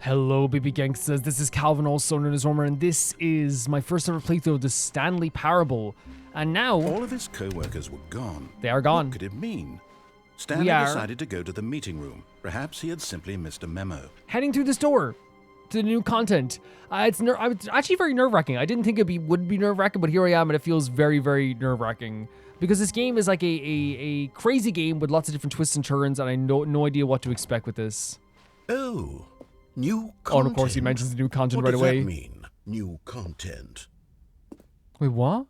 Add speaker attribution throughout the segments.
Speaker 1: Hello, baby gangsters. This is Calvin, also known as Ormer, and this is my first ever playthrough of the Stanley Parable. And now
Speaker 2: all of his co-workers were gone.
Speaker 1: They are gone.
Speaker 2: What could it mean? Stanley decided to go to the meeting room. Perhaps he had simply missed a memo.
Speaker 1: Heading through this door to the new content. It's actually very nerve-wracking. I didn't think it would be nerve-wracking, but here I am, and it feels very, very nerve-wracking. Because this game is like a crazy game with lots of different twists and turns, and I no idea what to expect with this.
Speaker 2: Oh, new content.
Speaker 1: Oh, and of course he mentions the new content right away.
Speaker 2: What does that mean, new content?
Speaker 1: Wait, what?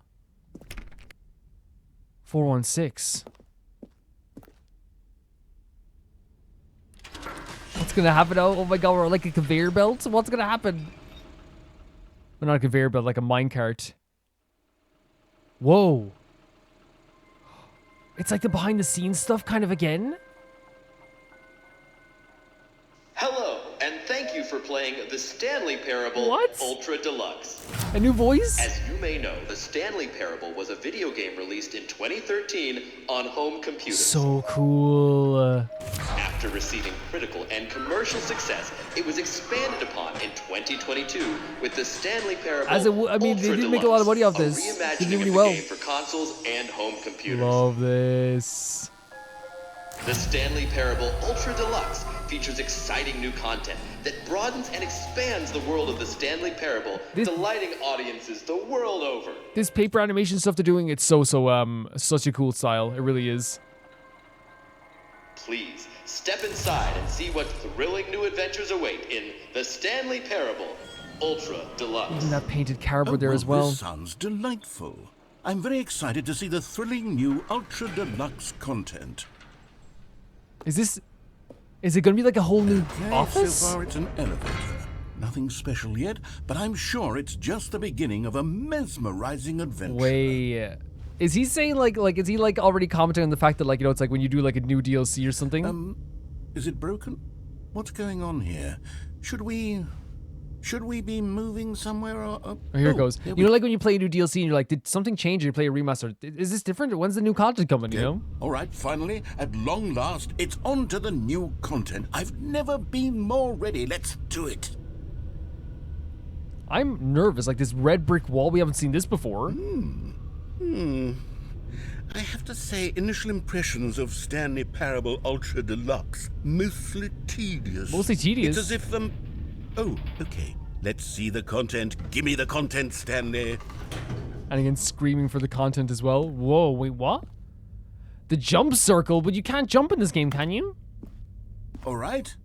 Speaker 1: 416. What's gonna happen? Oh my god, we're like a conveyor belt? What's gonna happen? Well, not a conveyor belt, like a minecart. Whoa. It's like the behind the scenes stuff kind of again?
Speaker 3: Hello, and thank you for playing the Stanley Parable Ultra Deluxe.
Speaker 1: A new voice?
Speaker 3: As you may know, the Stanley Parable was a video game released in 2013 on home computers.
Speaker 1: So cool.
Speaker 3: After receiving critical and commercial success, it was expanded upon in 2022 with the Stanley Parable
Speaker 1: I mean, they did make a lot of money off this. They did really well.
Speaker 3: Game for consoles and home computers.
Speaker 1: Love this.
Speaker 3: The Stanley Parable Ultra Deluxe features exciting new content that broadens and expands the world of the Stanley Parable, delighting audiences the world over.
Speaker 1: This paper animation stuff they're doing, it's such a cool style. It really is.
Speaker 3: Please step inside and see what thrilling new adventures await in the Stanley Parable Ultra Deluxe.
Speaker 1: Even that painted cardboard there as well.
Speaker 2: This sounds delightful. I'm very excited to see the thrilling new Ultra Deluxe content.
Speaker 1: Is it going to be like a whole new office?
Speaker 2: So far it's an elevator. Nothing special yet, but I'm sure it's just the beginning of a mesmerizing adventure.
Speaker 1: Wait, is he saying is he like already commenting on the fact that like, you know, it's like when you do like a new DLC or something?
Speaker 2: Is it broken? What's going on here? Should we be moving somewhere?
Speaker 1: Oh, here it goes. You know, like when you play a new DLC and you're like, did something change and you play a remaster? Is this different? When's the new content coming, you know?
Speaker 2: All right, finally, at long last, it's on to the new content. I've never been more ready. Let's do it.
Speaker 1: I'm nervous. Like this red brick wall, we haven't seen this before.
Speaker 2: I have to say, initial impressions of Stanley Parable Ultra Deluxe, mostly tedious.
Speaker 1: Mostly tedious?
Speaker 2: It's as if oh, okay. Let's see the content. Give me the content, Stanley.
Speaker 1: And again, screaming for the content as well. Whoa, wait, what? The jump circle? But you can't jump in this game, can you?
Speaker 2: All right,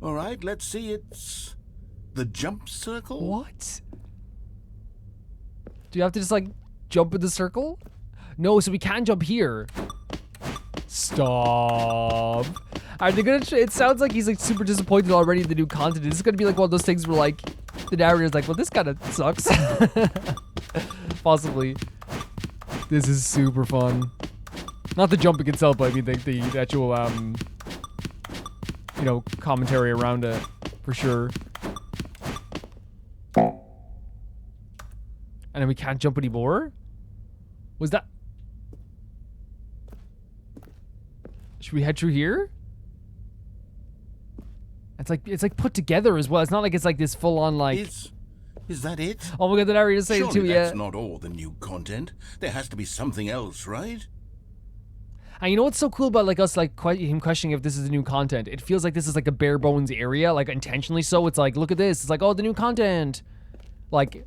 Speaker 2: let's see. It's the jump circle?
Speaker 1: What? Do you have to just, like, jump in the circle? No, so we can't jump here. Stop. Are they gonna? It sounds like he's like super disappointed already in the new content. This is gonna be like one of those things where like the narrator's like, well, this kind of sucks. Possibly. This is super fun. Not the jumping itself, but I mean the actual you know, commentary around it for sure. And then we can't jump anymore? Was that? Should we head through here? It's like put together as well. It's not like it's like this full on like.
Speaker 2: Is that it?
Speaker 1: Oh my god, the narrator saying it too. Yeah.
Speaker 2: That's not all the new content. There has to be something else, right?
Speaker 1: And you know what's so cool about like us like him questioning if this is the new content? It feels like this is like a bare bones area, like intentionally so. It's like, look at this. It's like, oh, the new content. Like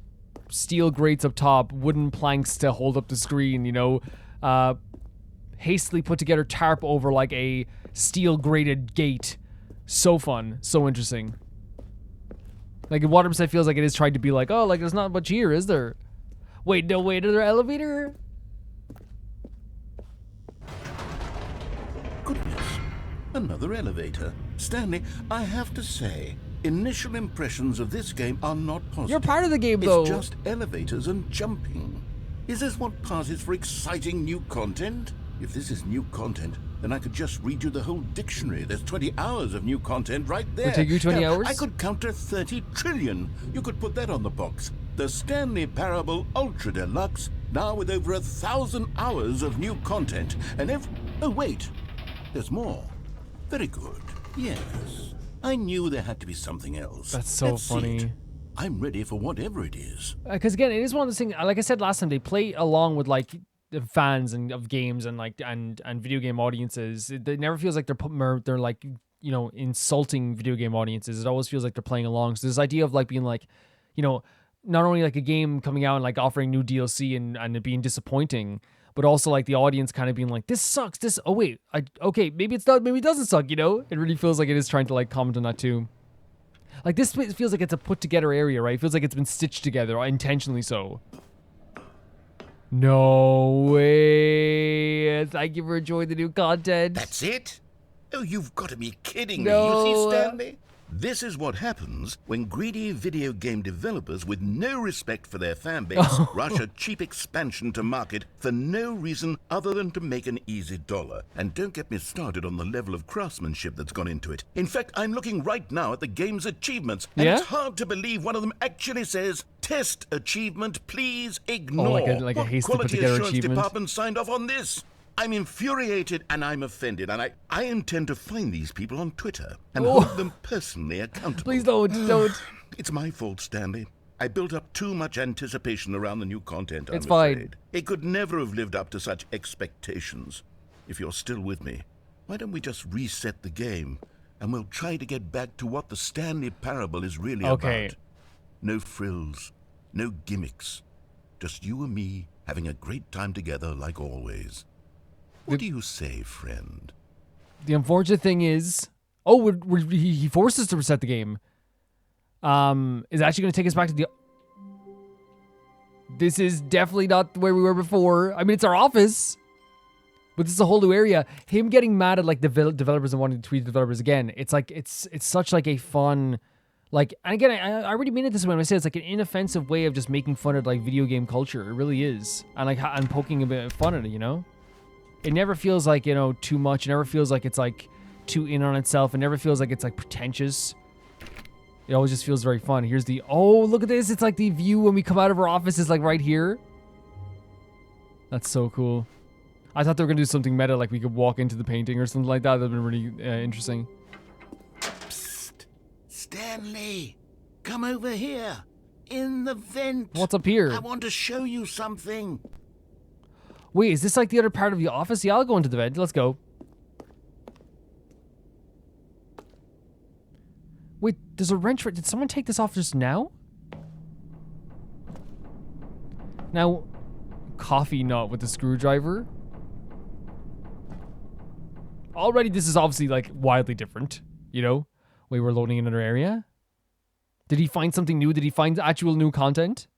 Speaker 1: steel grates up top, wooden planks to hold up the screen. You know, hastily put together tarp over like a steel grated gate. So fun, so interesting. Like in 100% feels like it is trying to be like, oh, like there's not much here, is there? Wait, no, wait, another elevator?
Speaker 2: Goodness, another elevator. Stanley, I have to say, initial impressions of this game are not positive.
Speaker 1: You're part of the game, though.
Speaker 2: It's just elevators and jumping. Is this what passes for exciting new content? If this is new content, then I could just read you the whole dictionary. There's 20 hours of new content right there.
Speaker 1: It'll take you 20 hours?
Speaker 2: I could count to 30 trillion. You could put that on the box. The Stanley Parable Ultra Deluxe, now with over 1,000 hours of new content. And oh wait, there's more. Very good. Yes. I knew there had to be something else.
Speaker 1: That's so
Speaker 2: Let's see
Speaker 1: funny.
Speaker 2: it. I'm ready for whatever it is.
Speaker 1: Because again, it is one of those things. Like I said last time, they play along with like the fans and of games and like and video game audiences. It never feels like they're like, you know, insulting video game audiences. It always feels like they're playing along. So this idea of like being like, you know, not only like a game coming out and like offering new DLC and it being disappointing, but also like the audience kind of being like, this sucks. Okay, maybe it's not, maybe it doesn't suck. You know, it really feels like it is trying to like comment on that too. Like, this feels like it's a put-together area, right? It feels like it's been stitched together, intentionally so. No way. Thank you for enjoying the new content.
Speaker 2: That's it? Oh, you've got to be kidding me.
Speaker 1: No.
Speaker 2: You see, Stanley? This is what happens when greedy video game developers with no respect for their fan base rush a cheap expansion to market for no reason other than to make an easy dollar. And don't get me started on the level of craftsmanship that's gone into it. In fact, I'm looking right now at the game's achievements, and it's hard to believe one of them actually says, "Test achievement, please ignore."
Speaker 1: Oh, like a hasty
Speaker 2: what quality
Speaker 1: put-together
Speaker 2: assurance
Speaker 1: achievement.
Speaker 2: department signed off on this? I'm infuriated and I'm offended, and I intend to find these people on Twitter and hold them personally accountable.
Speaker 1: Please don't.
Speaker 2: It's my fault, Stanley. I built up too much anticipation around the new content, I'm
Speaker 1: It's fine.
Speaker 2: afraid. It could never have lived up to such expectations. If you're still with me, why don't we just reset the game, and we'll try to get back to what the Stanley Parable is really about. No frills, no gimmicks. Just you and me having a great time together like always. What do you say, friend?
Speaker 1: The unfortunate thing is, he forced us to reset the game. Is actually going to take us back to the. This is definitely not where we were before. I mean, it's our office, but this is a whole new area. Him getting mad at like the developers and wanting to tweet the developers again. It's like it's such like a fun, like, and again, I already mean it this way when I say it's like an inoffensive way of just making fun of like video game culture. It really is, and like I'm poking a bit of fun at it, you know. It never feels like, you know, too much. It never feels like it's like too in on itself. It never feels like it's like pretentious. It always just feels very fun. Here's the, oh, look at this. It's like the view when we come out of our office is like right here. That's so cool. I thought they were going to do something meta, like we could walk into the painting or something like that. That would have been really interesting.
Speaker 2: Psst. Stanley, come over here. In the vent.
Speaker 1: What's up here?
Speaker 2: I want to show you something.
Speaker 1: Wait, is this like the other part of the office? Yeah, I'll go into the vent. Let's go. Wait, there's a wrench. Did someone take this off just now? Now, coffee nut with the screwdriver. Already, this is obviously like wildly different. You know, we were loading another area. Did he find something new? Did he find actual new content?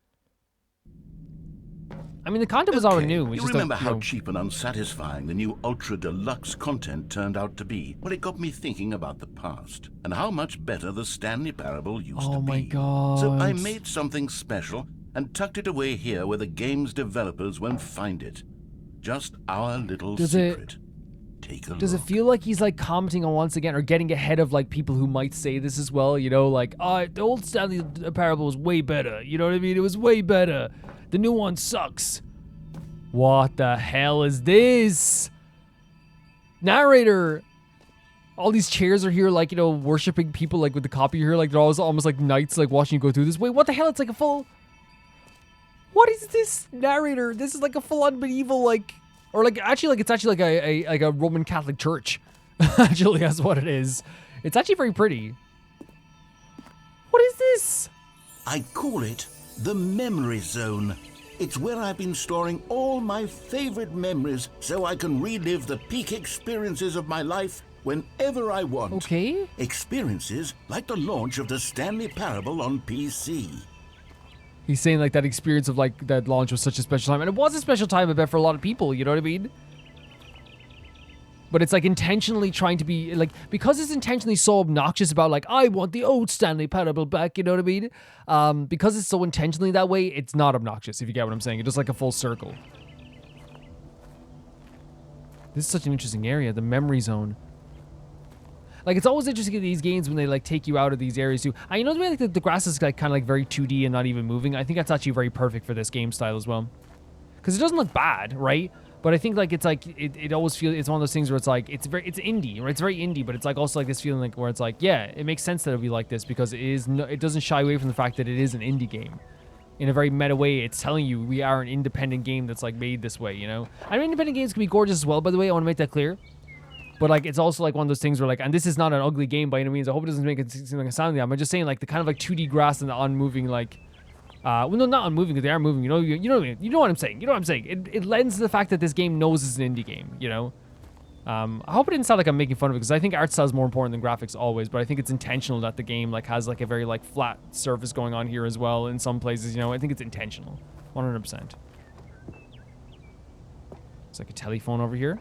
Speaker 1: I mean, the content was already new.
Speaker 2: You remember how cheap and unsatisfying the new Ultra Deluxe content turned out to be? Well, it got me thinking about the past and how much better the Stanley Parable used to be.
Speaker 1: Oh my god.
Speaker 2: So I made something special and tucked it away here where the game's developers won't find it. Just our little secret. Take a look.
Speaker 1: Does it feel like he's like commenting on once again or getting ahead of like people who might say this as well? You know, like, the old Stanley Parable was way better. You know what I mean? It was way better. The new one sucks. What the hell is this? Narrator. All these chairs are here, like, you know, worshipping people, like, with the copy here. Like, they're almost like knights, like, watching you go through this. Wait, what the hell? It's like a full... What is this? Narrator. This is like a full-on medieval, like... Or, like, actually, like, it's actually like a Roman Catholic church. Actually, that's what it is. It's actually very pretty. What is this?
Speaker 2: I call it the Memory Zone. It's where I've been storing all my favorite memories so I can relive the peak experiences of my life whenever I want.
Speaker 1: Okay.
Speaker 2: Experiences like the launch of the Stanley Parable on PC.
Speaker 1: He's saying, like, that experience of, like, that launch was such a special time. And it was a special time, I bet, for a lot of people, you know what I mean? But it's, like, intentionally trying to be, like, because it's intentionally so obnoxious about, like, I want the old Stanley Parable back, you know what I mean? Because it's so intentionally that way, it's not obnoxious, if you get what I'm saying. It's just, like, a full circle. This is such an interesting area, the memory zone. Like, it's always interesting in these games when they, like, take you out of these areas, too. You know the way, like, the grass is, like, kind of, like, very 2D and not even moving? I think that's actually very perfect for this game style as well. Because it doesn't look bad, right? But I think like it always feels it's one of those things where it's like it's indie, right? It's very indie, but it's like also like this feeling like where it's like, yeah, it makes sense that it'll be like this because it doesn't shy away from the fact that it is an indie game. In a very meta way, it's telling you we are an independent game that's like made this way, you know? I mean, independent games can be gorgeous as well, by the way. I want to make that clear. But like, it's also like one of those things where like, and this is not an ugly game by any means. I hope it doesn't make it seem like a sound. I'm just saying like the kind of like 2D grass and the unmoving like, well, no, not unmoving because they are moving. You know what I'm saying. You know what I'm saying. It lends to the fact that this game knows it's an indie game. You know. I hope it didn't sound like I'm making fun of it because I think art style is more important than graphics always. But I think it's intentional that the game like has like a very like flat surface going on here as well in some places. You know, I think it's intentional, 100%. It's like a telephone over here.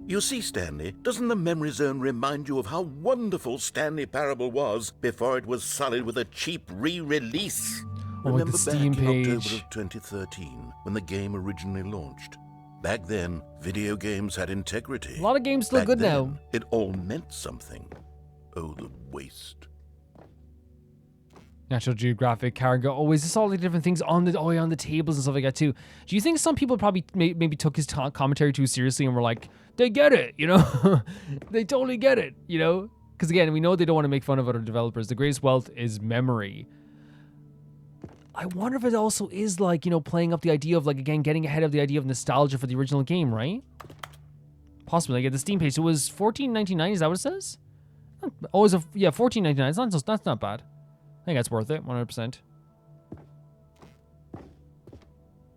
Speaker 2: You see, Stanley, doesn't the memory zone remind you of how wonderful Stanley Parable was before it was sullied with a cheap re-release?
Speaker 1: Oh, like the Steam
Speaker 2: back in
Speaker 1: page.
Speaker 2: October of 2013, when the game originally launched. Back then, video games had integrity.
Speaker 1: A lot of games still
Speaker 2: Back
Speaker 1: good
Speaker 2: then,
Speaker 1: now.
Speaker 2: It all meant something. Oh, the waste.
Speaker 1: National Geographic, Cargo. Oh, is this all the different things on the tables and stuff like that too? Do you think some people probably maybe took his commentary too seriously and were like, they get it, you know? They totally get it, you know? Because again, we know they don't want to make fun of other developers. The greatest wealth is memory. I wonder if it also is like, you know, playing up the idea of like, again, getting ahead of the idea of nostalgia for the original game, right? Possibly. Like at the Steam page, so it was $14.99. Is that what it says? Oh, yeah, $14.99. That's not bad. I think that's worth it, 100%.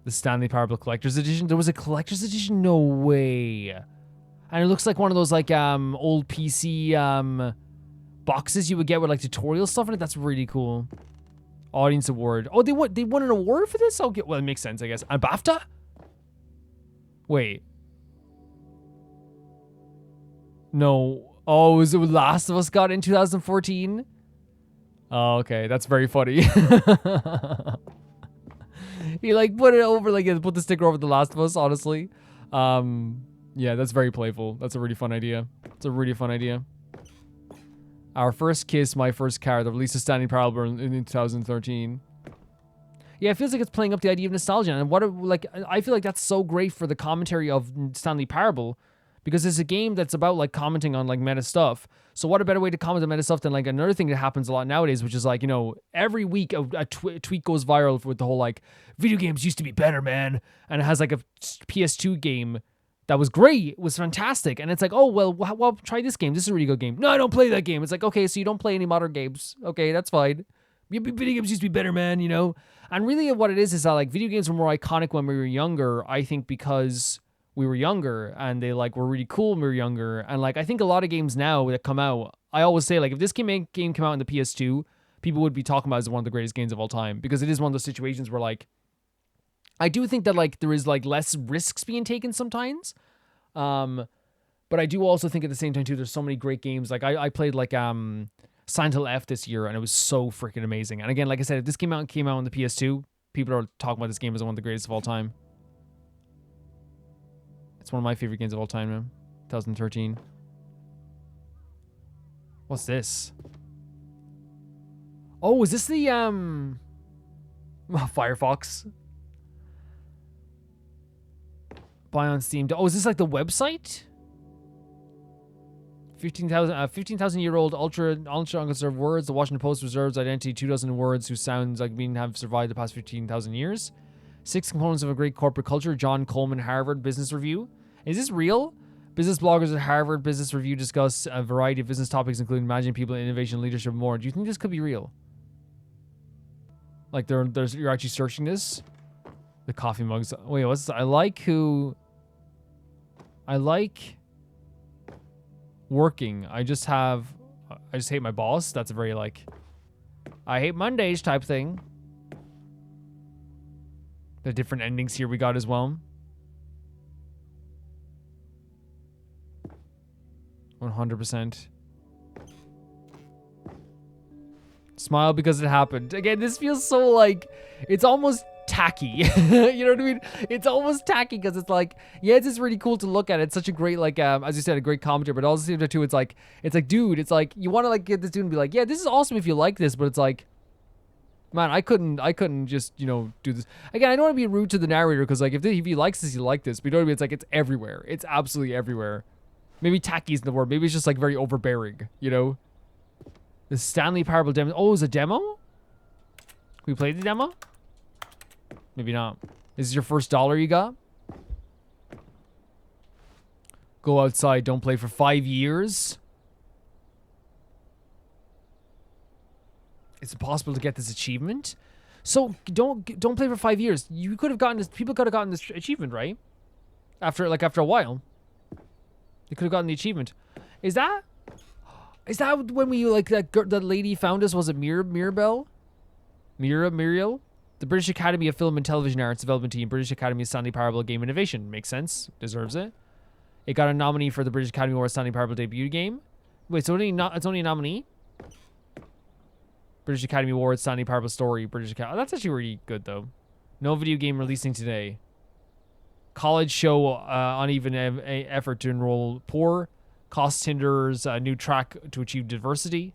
Speaker 1: The Stanley Parable Collector's Edition. There was a Collector's Edition? No way. And it looks like one of those like old PC boxes you would get with like tutorial stuff in it. That's really cool. Audience Award. Oh, they won an award for this? Okay, well, it makes sense, I guess. A BAFTA? Wait. No. Oh, was it Last of Us got it in 2014? Oh, okay. That's very funny. He like put it over, like put the sticker over The Last of Us, honestly. Yeah, that's very playful. That's a really fun idea. It's a really fun idea. Our First Kiss, My First Car, the release of Stanley Parable in 2013. Yeah, it feels like it's playing up the idea of nostalgia. And I feel like that's so great for the commentary of Stanley Parable because it's a game that's about like commenting on like meta stuff. So what a better way to comment on meta stuff than like another thing that happens a lot nowadays, which is like, you know, every week a tweet goes viral with the whole like, video games used to be better, man. And it has like a PS2 game that was great. It was fantastic. And it's like, oh, well, try this game. This is a really good game. No, I don't play that game. It's like, okay, so you don't play any modern games. Okay, that's fine. Video games used to be better, man, you know? And really what it is that like video games were more iconic when we were younger, I think because we were younger and they like were really cool when we were younger. And like, I think a lot of games now that come out, I always say like, if this game came out on the PS2, people would be talking about it as one of the greatest games of all time because it is one of those situations where like, I do think that like there is like less risks being taken sometimes. But I do also think at the same time too, there's so many great games. Like I played like Silent Hill F this year and it was so freaking amazing. And again, like I said, if this came out on the PS2, people are talking about this game as one of the greatest of all time. It's one of my favorite games of all time, man. 2013. What's this? Oh, is this the Firefox? Buy on Steam. Oh, is this like the website? 15,000-year-old ultra unconserved words. The Washington Post reserves identity 2,000 words whose sounds like mean have survived the past 15,000 years. 6 components of a great corporate culture. John Coleman, Harvard Business Review. Is this real? Business bloggers at Harvard Business Review discuss a variety of business topics, including managing people, innovation, leadership, and more. Do you think this could be real? Like you're actually searching this? The coffee mugs. Wait, what's this? I like working. I just hate my boss. That's a very like, I hate Mondays type thing. The different endings here we got as well. 100%. Smile because it happened. Again, this feels so like, it's almost tacky. You know what I mean? It's almost tacky because it's like, yeah, it's just really cool to look at. It's such a great, like, as you said, a great commentary, but also too, it's like, dude, it's like, you want to like get this dude and be like, yeah, this is awesome if you like this, but it's like, Man, I couldn't just, you know, do this. Again, I don't want to be rude to the narrator because, like, if he likes this, he like this. But you know what I mean? It's like, it's everywhere. It's absolutely everywhere. Maybe tacky isn't the word. Maybe it's just, like, very overbearing, you know? The Stanley Parable demo. Oh, it was a demo? Can we play the demo? Maybe not. This is your first dollar you got? Go outside. Don't play for 5 years. It's impossible to get this achievement. So don't play for 5 years. You could have gotten this. People could have gotten this achievement, right? After a while, they could have gotten the achievement. Is that when we like that lady found us? Was it Muriel? The British Academy of Film and Television Arts Development Team, British Academy of Stanley Parable Game Innovation. Makes sense. Deserves it. It got a nominee for the British Academy Award Stanley Parable debut game. Wait, so it's only a nominee? British Academy Awards, Stanley Parable Story, British Academy. Oh, that's actually really good, though. No video game releasing today. College show uneven effort to enroll poor. Cost hinders new track to achieve diversity.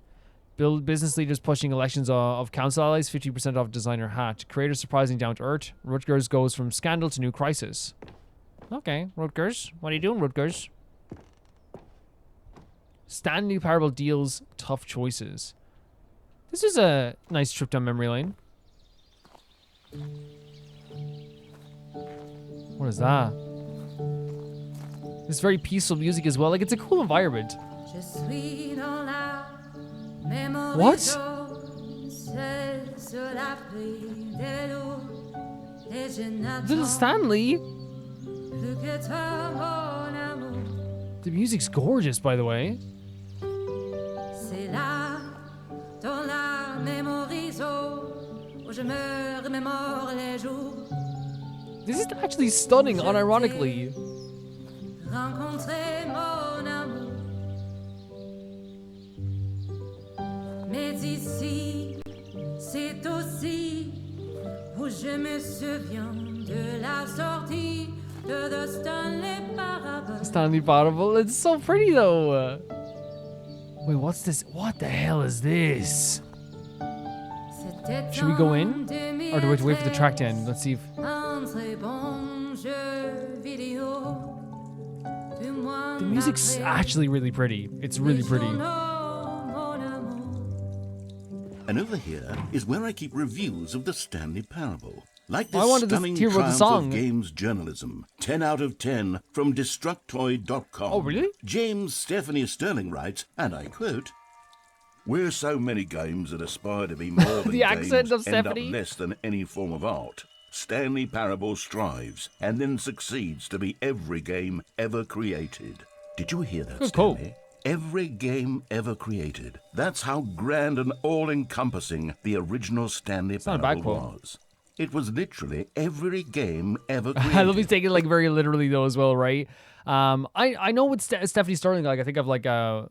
Speaker 1: Business leaders pushing elections of council allies. 50% off designer hat. Creator surprising down to earth. Rutgers goes from scandal to new crisis. Okay, Rutgers. What are you doing, Rutgers? Stanley Parable deals tough choices. This is a nice trip down memory lane. What is that? This very peaceful music as well. Like, it's a cool environment. What? Little Stanley? The music's gorgeous, by the way. This is actually stunning, unironically. Stanley Parable. It's so pretty though. Wait, what's this? What the hell is this? Should we go in? Or do we have to wait for the track to end? Let's see if... The music's actually really pretty. It's really pretty.
Speaker 2: And over here is where I keep reviews of the Stanley Parable. Like this
Speaker 1: I wanted to
Speaker 2: stunning
Speaker 1: hear about the
Speaker 2: triumph
Speaker 1: song.
Speaker 2: of games journalism. 10 out of 10 from Destructoid.com.
Speaker 1: Oh, really?
Speaker 2: James Stephanie Sterling writes, and I quote, "Where so many games that aspire to be more than
Speaker 1: The
Speaker 2: games
Speaker 1: accent of
Speaker 2: end up
Speaker 1: Stephanie.
Speaker 2: less than any form of art, Stanley Parable strives and then succeeds to be every game ever created." Did you hear that,
Speaker 1: Cool.
Speaker 2: Stanley? Every game ever created. That's how grand and all-encompassing the original Stanley
Speaker 1: not a bad
Speaker 2: Parable
Speaker 1: quote.
Speaker 2: was. It was literally every game ever created.
Speaker 1: I love he's taking it like very literally though as well, right? I know with Stephanie Sterling, like I think of like I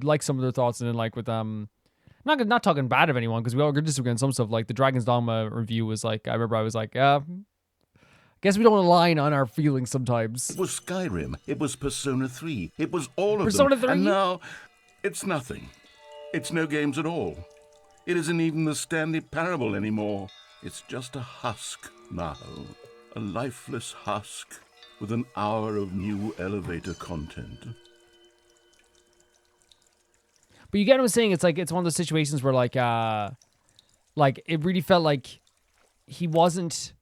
Speaker 1: like some of their thoughts, and then like with not talking bad of anyone because we all disagree on some stuff. Like the Dragon's Dogma review was like, I remember I was like, guess we don't align on our feelings sometimes.
Speaker 2: It was Skyrim. It was Persona 3. It was all of
Speaker 1: Persona
Speaker 2: them.
Speaker 1: 3?
Speaker 2: And now, it's nothing. It's no games at all. It isn't even the Stanley Parable anymore. It's just a husk now. A lifeless husk with an hour of new elevator content.
Speaker 1: But you get what I'm saying? It's like it's one of those situations where like it really felt like he wasn't.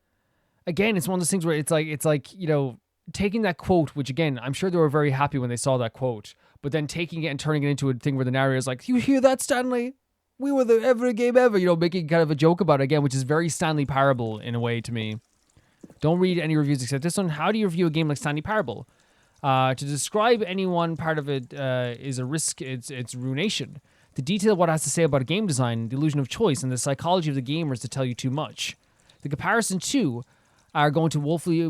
Speaker 1: Again, it's one of those things where it's like you know, taking that quote, which again I'm sure they were very happy when they saw that quote, but then taking it and turning it into a thing where the narrator's like, "You hear that, Stanley? We were the every game ever," you know, making kind of a joke about it again, which is very Stanley Parable in a way to me. Don't read any reviews except this one. How do you review a game like Stanley Parable? To describe any one part of it is a risk. It's ruination. To detail what it has to say about game design, the illusion of choice, and the psychology of the gamers to tell you too much. The comparison too are going to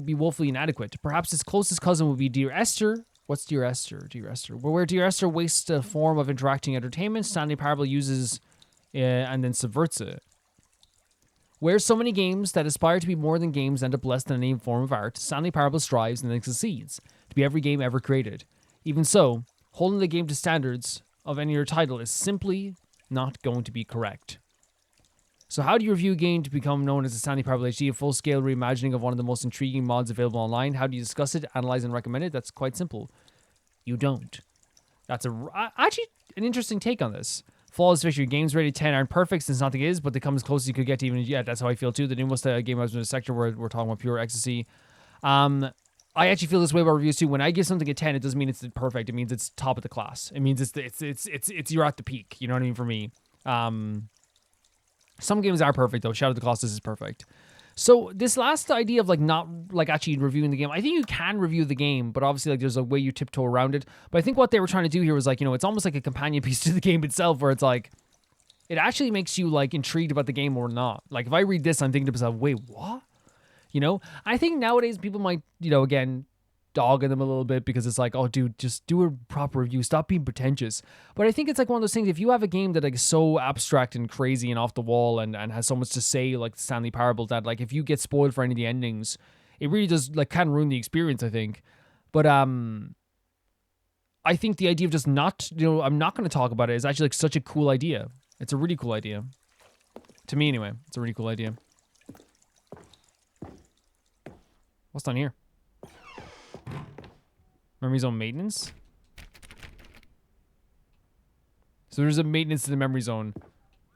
Speaker 1: be woefully inadequate. Perhaps its closest cousin would be Dear Esther. What's Dear Esther? Dear Esther. Well, where Dear Esther wastes a form of interacting entertainment, Stanley Parable uses and then subverts it. Where so many games that aspire to be more than games end up less than any form of art, Stanley Parable strives and then succeeds to be every game ever created. Even so, holding the game to standards of any other title is simply not going to be correct. So how do you review a game to become known as the Stanley Parable HD, a full-scale reimagining of one of the most intriguing mods available online? How do you discuss it, analyze, and recommend it? That's quite simple. You don't. That's actually an interesting take on this. Flawless victory. Games rated 10 aren't perfect since nothing is, but they come as close as you could get to even yet. That's how I feel too. The newest game I was in a sector where we're talking about pure ecstasy. I actually feel this way about reviews too. When I give something a 10, it doesn't mean it's perfect. It means it's top of the class. It means it's you're at the peak. You know what I mean? For me. Some games are perfect though. Shadow of the Colossus is perfect. So this last idea of like not like actually reviewing the game, I think you can review the game, but obviously like there's a way you tiptoe around it. But I think what they were trying to do here was like, you know, it's almost like a companion piece to the game itself, where it's like, it actually makes you like intrigued about the game or not. Like if I read this, I'm thinking to myself, wait, what? You know, I think nowadays people might, you know, again, dog on them a little bit because it's like, oh, dude, just do a proper review. Stop being pretentious. But I think it's like one of those things, if you have a game that like is so abstract and crazy and off the wall and has so much to say, like the Stanley Parable, that like if you get spoiled for any of the endings, it really does like kind of ruin the experience, I think. But I think the idea of just not, you know, I'm not going to talk about it is actually like such a cool idea. It's a really cool idea. To me anyway, it's a really cool idea. What's down here? Memory zone maintenance? So there's a maintenance to the memory zone.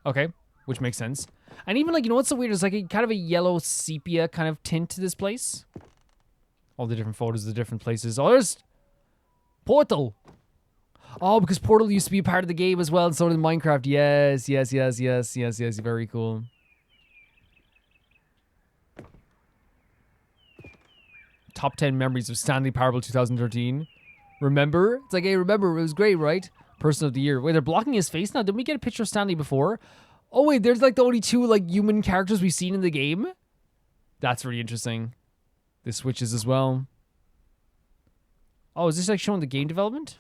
Speaker 1: Okay, which makes sense. And even like, you know what's so weird? There's like a kind of a yellow sepia kind of tint to this place. All the different photos of the different places. Oh, there's Portal. Oh, because Portal used to be a part of the game as well, and so did Minecraft. Yes, yes, yes, yes, yes, yes. Very cool. Top 10 memories of Stanley Parable 2013. Remember? It's like, hey, remember, it was great, right? Person of the year. Wait, they're blocking his face now? Didn't we get a picture of Stanley before? Oh, wait, there's like the only two like human characters we've seen in the game? That's really interesting. This switches as well. Oh, is this like showing the game development?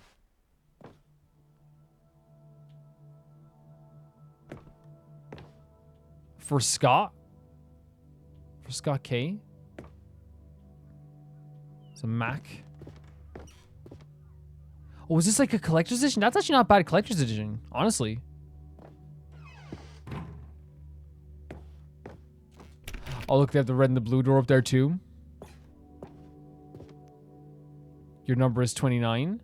Speaker 1: For Scott? For Scott K? It's a Mac. Oh, is this like a collector's edition? That's actually not a bad collector's edition, honestly. Oh, look, they have the red and the blue door up there too. Your number is 29.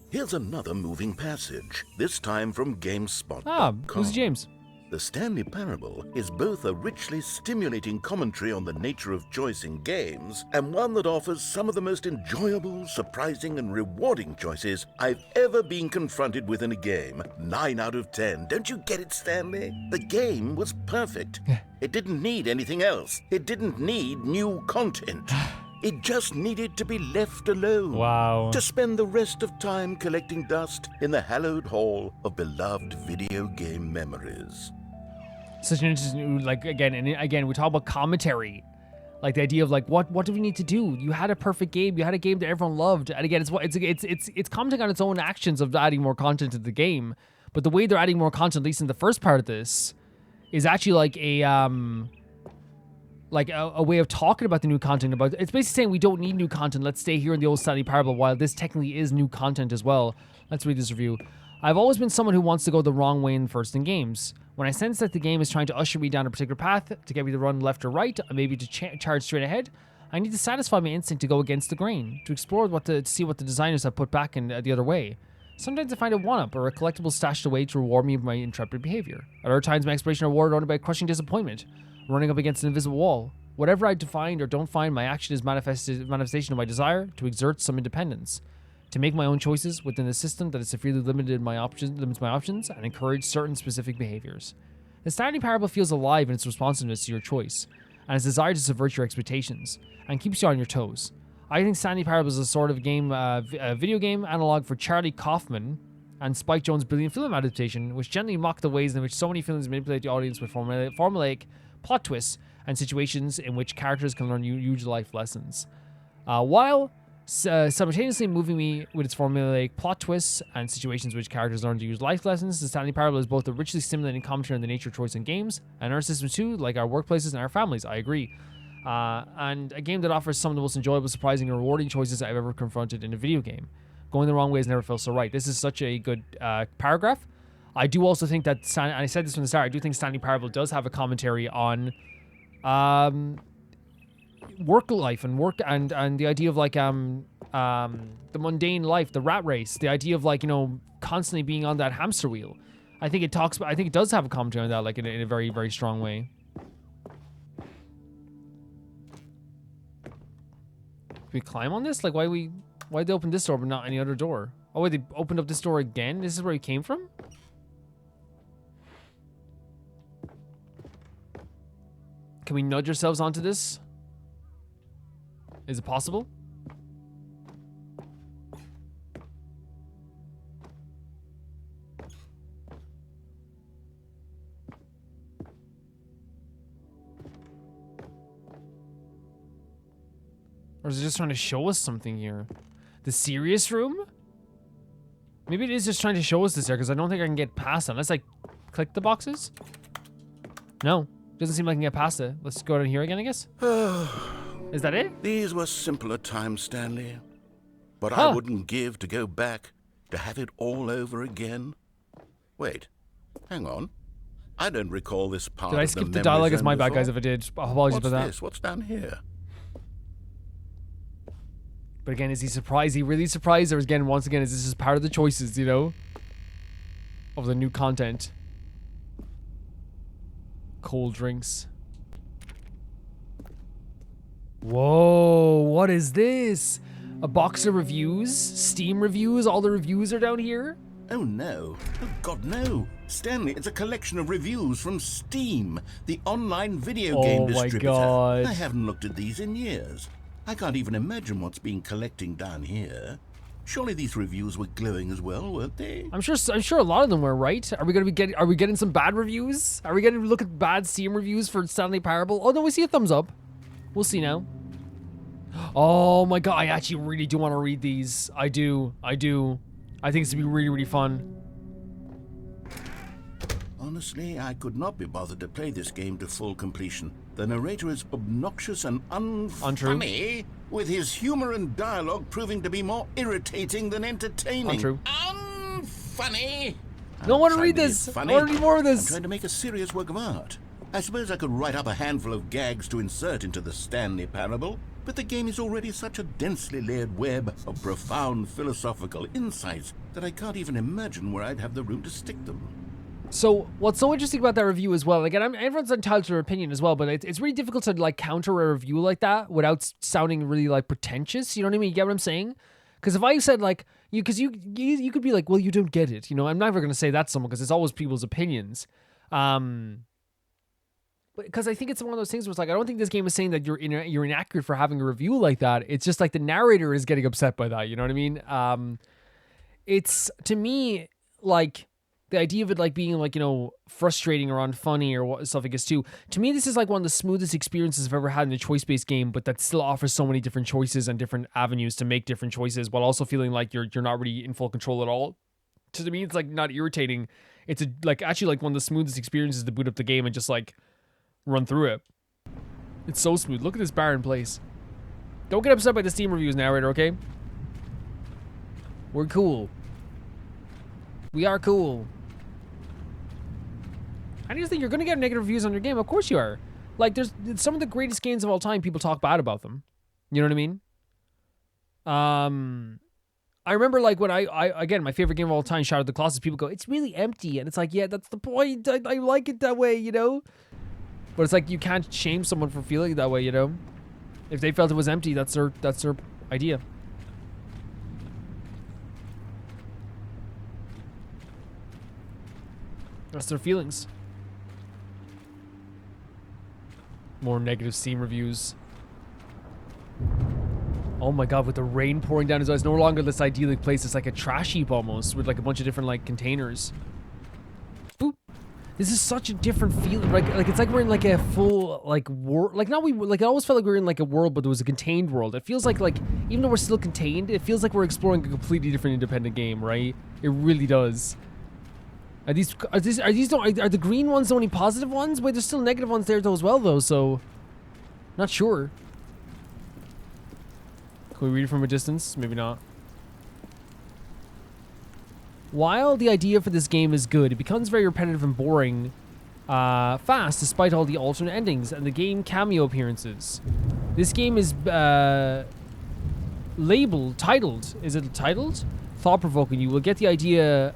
Speaker 2: Here's another moving passage, this time from GameSpot.com.
Speaker 1: Ah, who's James?
Speaker 2: The Stanley Parable is both a richly stimulating commentary on the nature of choice in games and one that offers some of the most enjoyable, surprising, and rewarding choices I've ever been confronted with in a game. 9 out of 10. Don't you get it, Stanley? The game was perfect. It didn't need anything else. It didn't need new content. It just needed to be left alone.
Speaker 1: Wow.
Speaker 2: To spend the rest of time collecting dust in the hallowed hall of beloved video game memories.
Speaker 1: Such an interesting, like, again, we talk about commentary. Like the idea of like, what do we need to do? You had a perfect game. You had a game that everyone loved. And again, it's commenting on its own actions of adding more content to the game. But the way they're adding more content, at least in the first part of this, is actually like a way of talking about the new content. About it's basically saying we don't need new content. Let's stay here in the old Stanley Parable, while this technically is new content as well. Let's read this review. I've always been someone who wants to go the wrong way in first in games. When I sense that the game is trying to usher me down a particular path, to get me to run left or right, or maybe to charge straight ahead, I need to satisfy my instinct to go against the grain, to explore to see what the designers have put back in the other way. Sometimes I find a one-up or a collectible stashed away to reward me for my intrepid behavior. At other times, my exploration rewarded only by crushing disappointment, running up against an invisible wall. Whatever I find or don't find, my action is manifestation of my desire to exert some independence, to make my own choices within a system that is severely limits my options, and encourage certain specific behaviors. The Stanley Parable feels alive in its responsiveness to your choice, and its desire to subvert your expectations, and keeps you on your toes. I think Stanley Parable is a sort of game, video game analog for Charlie Kaufman and Spike Jonze's brilliant film adaptation, which gently mock the ways in which so many films manipulate the audience with formulaic plot twists and situations in which characters can learn huge life lessons. While simultaneously moving me with its formulaic plot twists and situations in which characters learn to use life lessons, the Stanley Parable is both a richly stimulating commentary on the nature of choice in games and our systems too, like our workplaces and our families. I agree. And a game that offers some of the most enjoyable, surprising, and rewarding choices I've ever confronted in a video game. Going the wrong way has never felt so right. This is such a good paragraph. I do also think that, and I said this from the start, I do think Stanley Parable does have a commentary on work life and work and the idea of like the mundane life, the rat race, the idea of like, you know, constantly being on that hamster wheel. I think it does have a commentary on that, like in a very, very strong way. Can we climb on this? Like, why'd they open this door but not any other door? Oh, wait, they opened up this door again? This is where he came from? Can we nudge ourselves onto this? Is it possible? Or is it just trying to show us something here? The serious room? Maybe it is just trying to show us this here, because I don't think I can get past it. Unless I click the boxes? No. Doesn't seem like I can get past it. Let's go down here again, I guess. Is that it?
Speaker 2: These were simpler times, Stanley. But I wouldn't give to go back, to have it all over again. Wait. Hang on. I don't recall this part of the
Speaker 1: Did I skip the
Speaker 2: memory
Speaker 1: dialogue? It's
Speaker 2: zone
Speaker 1: my bad,
Speaker 2: before.
Speaker 1: guys, if I did. Apologies
Speaker 2: What's
Speaker 1: about that.
Speaker 2: this? What's down here?
Speaker 1: But again, is he surprised? Is he really surprised? Or again, once again, is this just part of the choices, you know? Of the new content. Cold drinks. Whoa, what is this? A box of reviews? Steam reviews? All the reviews are down here?
Speaker 2: Oh no. Oh God, no. Stanley, it's a collection of reviews from Steam, the online video game distributor.
Speaker 1: God.
Speaker 2: I haven't looked at these in years. I can't even imagine what's been collecting down here. Surely these reviews were glowing as well, weren't they?
Speaker 1: I'm sure a lot of them were, right? Are we getting some bad reviews? Are we getting to look at bad Steam reviews for Stanley Parable? Oh no, we see a thumbs up. We'll see now. Oh my god, I actually really do want to read these. I do. I think this would be really, really fun.
Speaker 2: Honestly, I could not be bothered to play this game to full completion. The narrator is obnoxious and unfunny, with his humor and dialogue proving to be more irritating than entertaining.
Speaker 1: Untrue.
Speaker 2: Unfunny!
Speaker 1: I don't want to
Speaker 2: I'm
Speaker 1: read
Speaker 2: trying
Speaker 1: this.
Speaker 2: be
Speaker 1: I
Speaker 2: funny.
Speaker 1: want to read more of
Speaker 2: I'm
Speaker 1: this.
Speaker 2: trying to make a serious work of art. I suppose I could write up a handful of gags to insert into the Stanley Parable, but the game is already such a densely layered web of profound philosophical insights that I can't even imagine where I'd have the room to stick them.
Speaker 1: So what's so interesting about that review as well, again, everyone's entitled to their opinion as well, but it's really difficult to like counter a review like that without sounding really like pretentious. You know what I mean? You get what I'm saying? Because if I said like, because you could be like, well, you don't get it. You know, I'm never going to say that to someone because it's always people's opinions. Because I think it's one of those things where it's like, I don't think this game is saying that you're inaccurate for having a review like that. It's just like the narrator is getting upset by that. You know what I mean? It's, to me, like, the idea of it like being like, you know, frustrating or unfunny or what stuff like this too. To me, this is like one of the smoothest experiences I've ever had in a choice-based game, but that still offers so many different choices and different avenues to make different choices while also feeling like you're not really in full control at all. To me, it's like not irritating. It's actually like one of the smoothest experiences to boot up the game and just like run through it. It's so smooth. Look at this barren place. Don't get upset by the Steam reviews, narrator, okay? We're cool. We are cool. How do you think you're going to get negative reviews on your game? Of course you are. Like, there's some of the greatest games of all time, people talk bad about them. You know what I mean? I remember, like, when I again, my favorite game of all time, Shadow of the Colossus, people go, it's really empty. And it's like, yeah, that's the point. I like it that way, you know? But it's like, you can't shame someone for feeling that way, you know? If they felt it was empty, that's their idea. That's their feelings. More negative Steam reviews. Oh my god, with the rain pouring down his eyes, no longer this idyllic place. It's like a trash heap almost, with like a bunch of different like containers. Boop. This is such a different feeling. Like it's like we're in like a full like world. Like I always felt like we were in like a world, but it was a contained world. It feels like even though we're still contained, it feels like we're exploring a completely different independent game, right? It really does. Are the green ones the only positive ones? Wait, there's still negative ones there though as well though, so not sure. Can we read it from a distance? Maybe not. While the idea for this game is good, it becomes very repetitive and boring fast despite all the alternate endings and the game cameo appearances. This game is titled, is it titled? Thought-provoking. You will get the idea.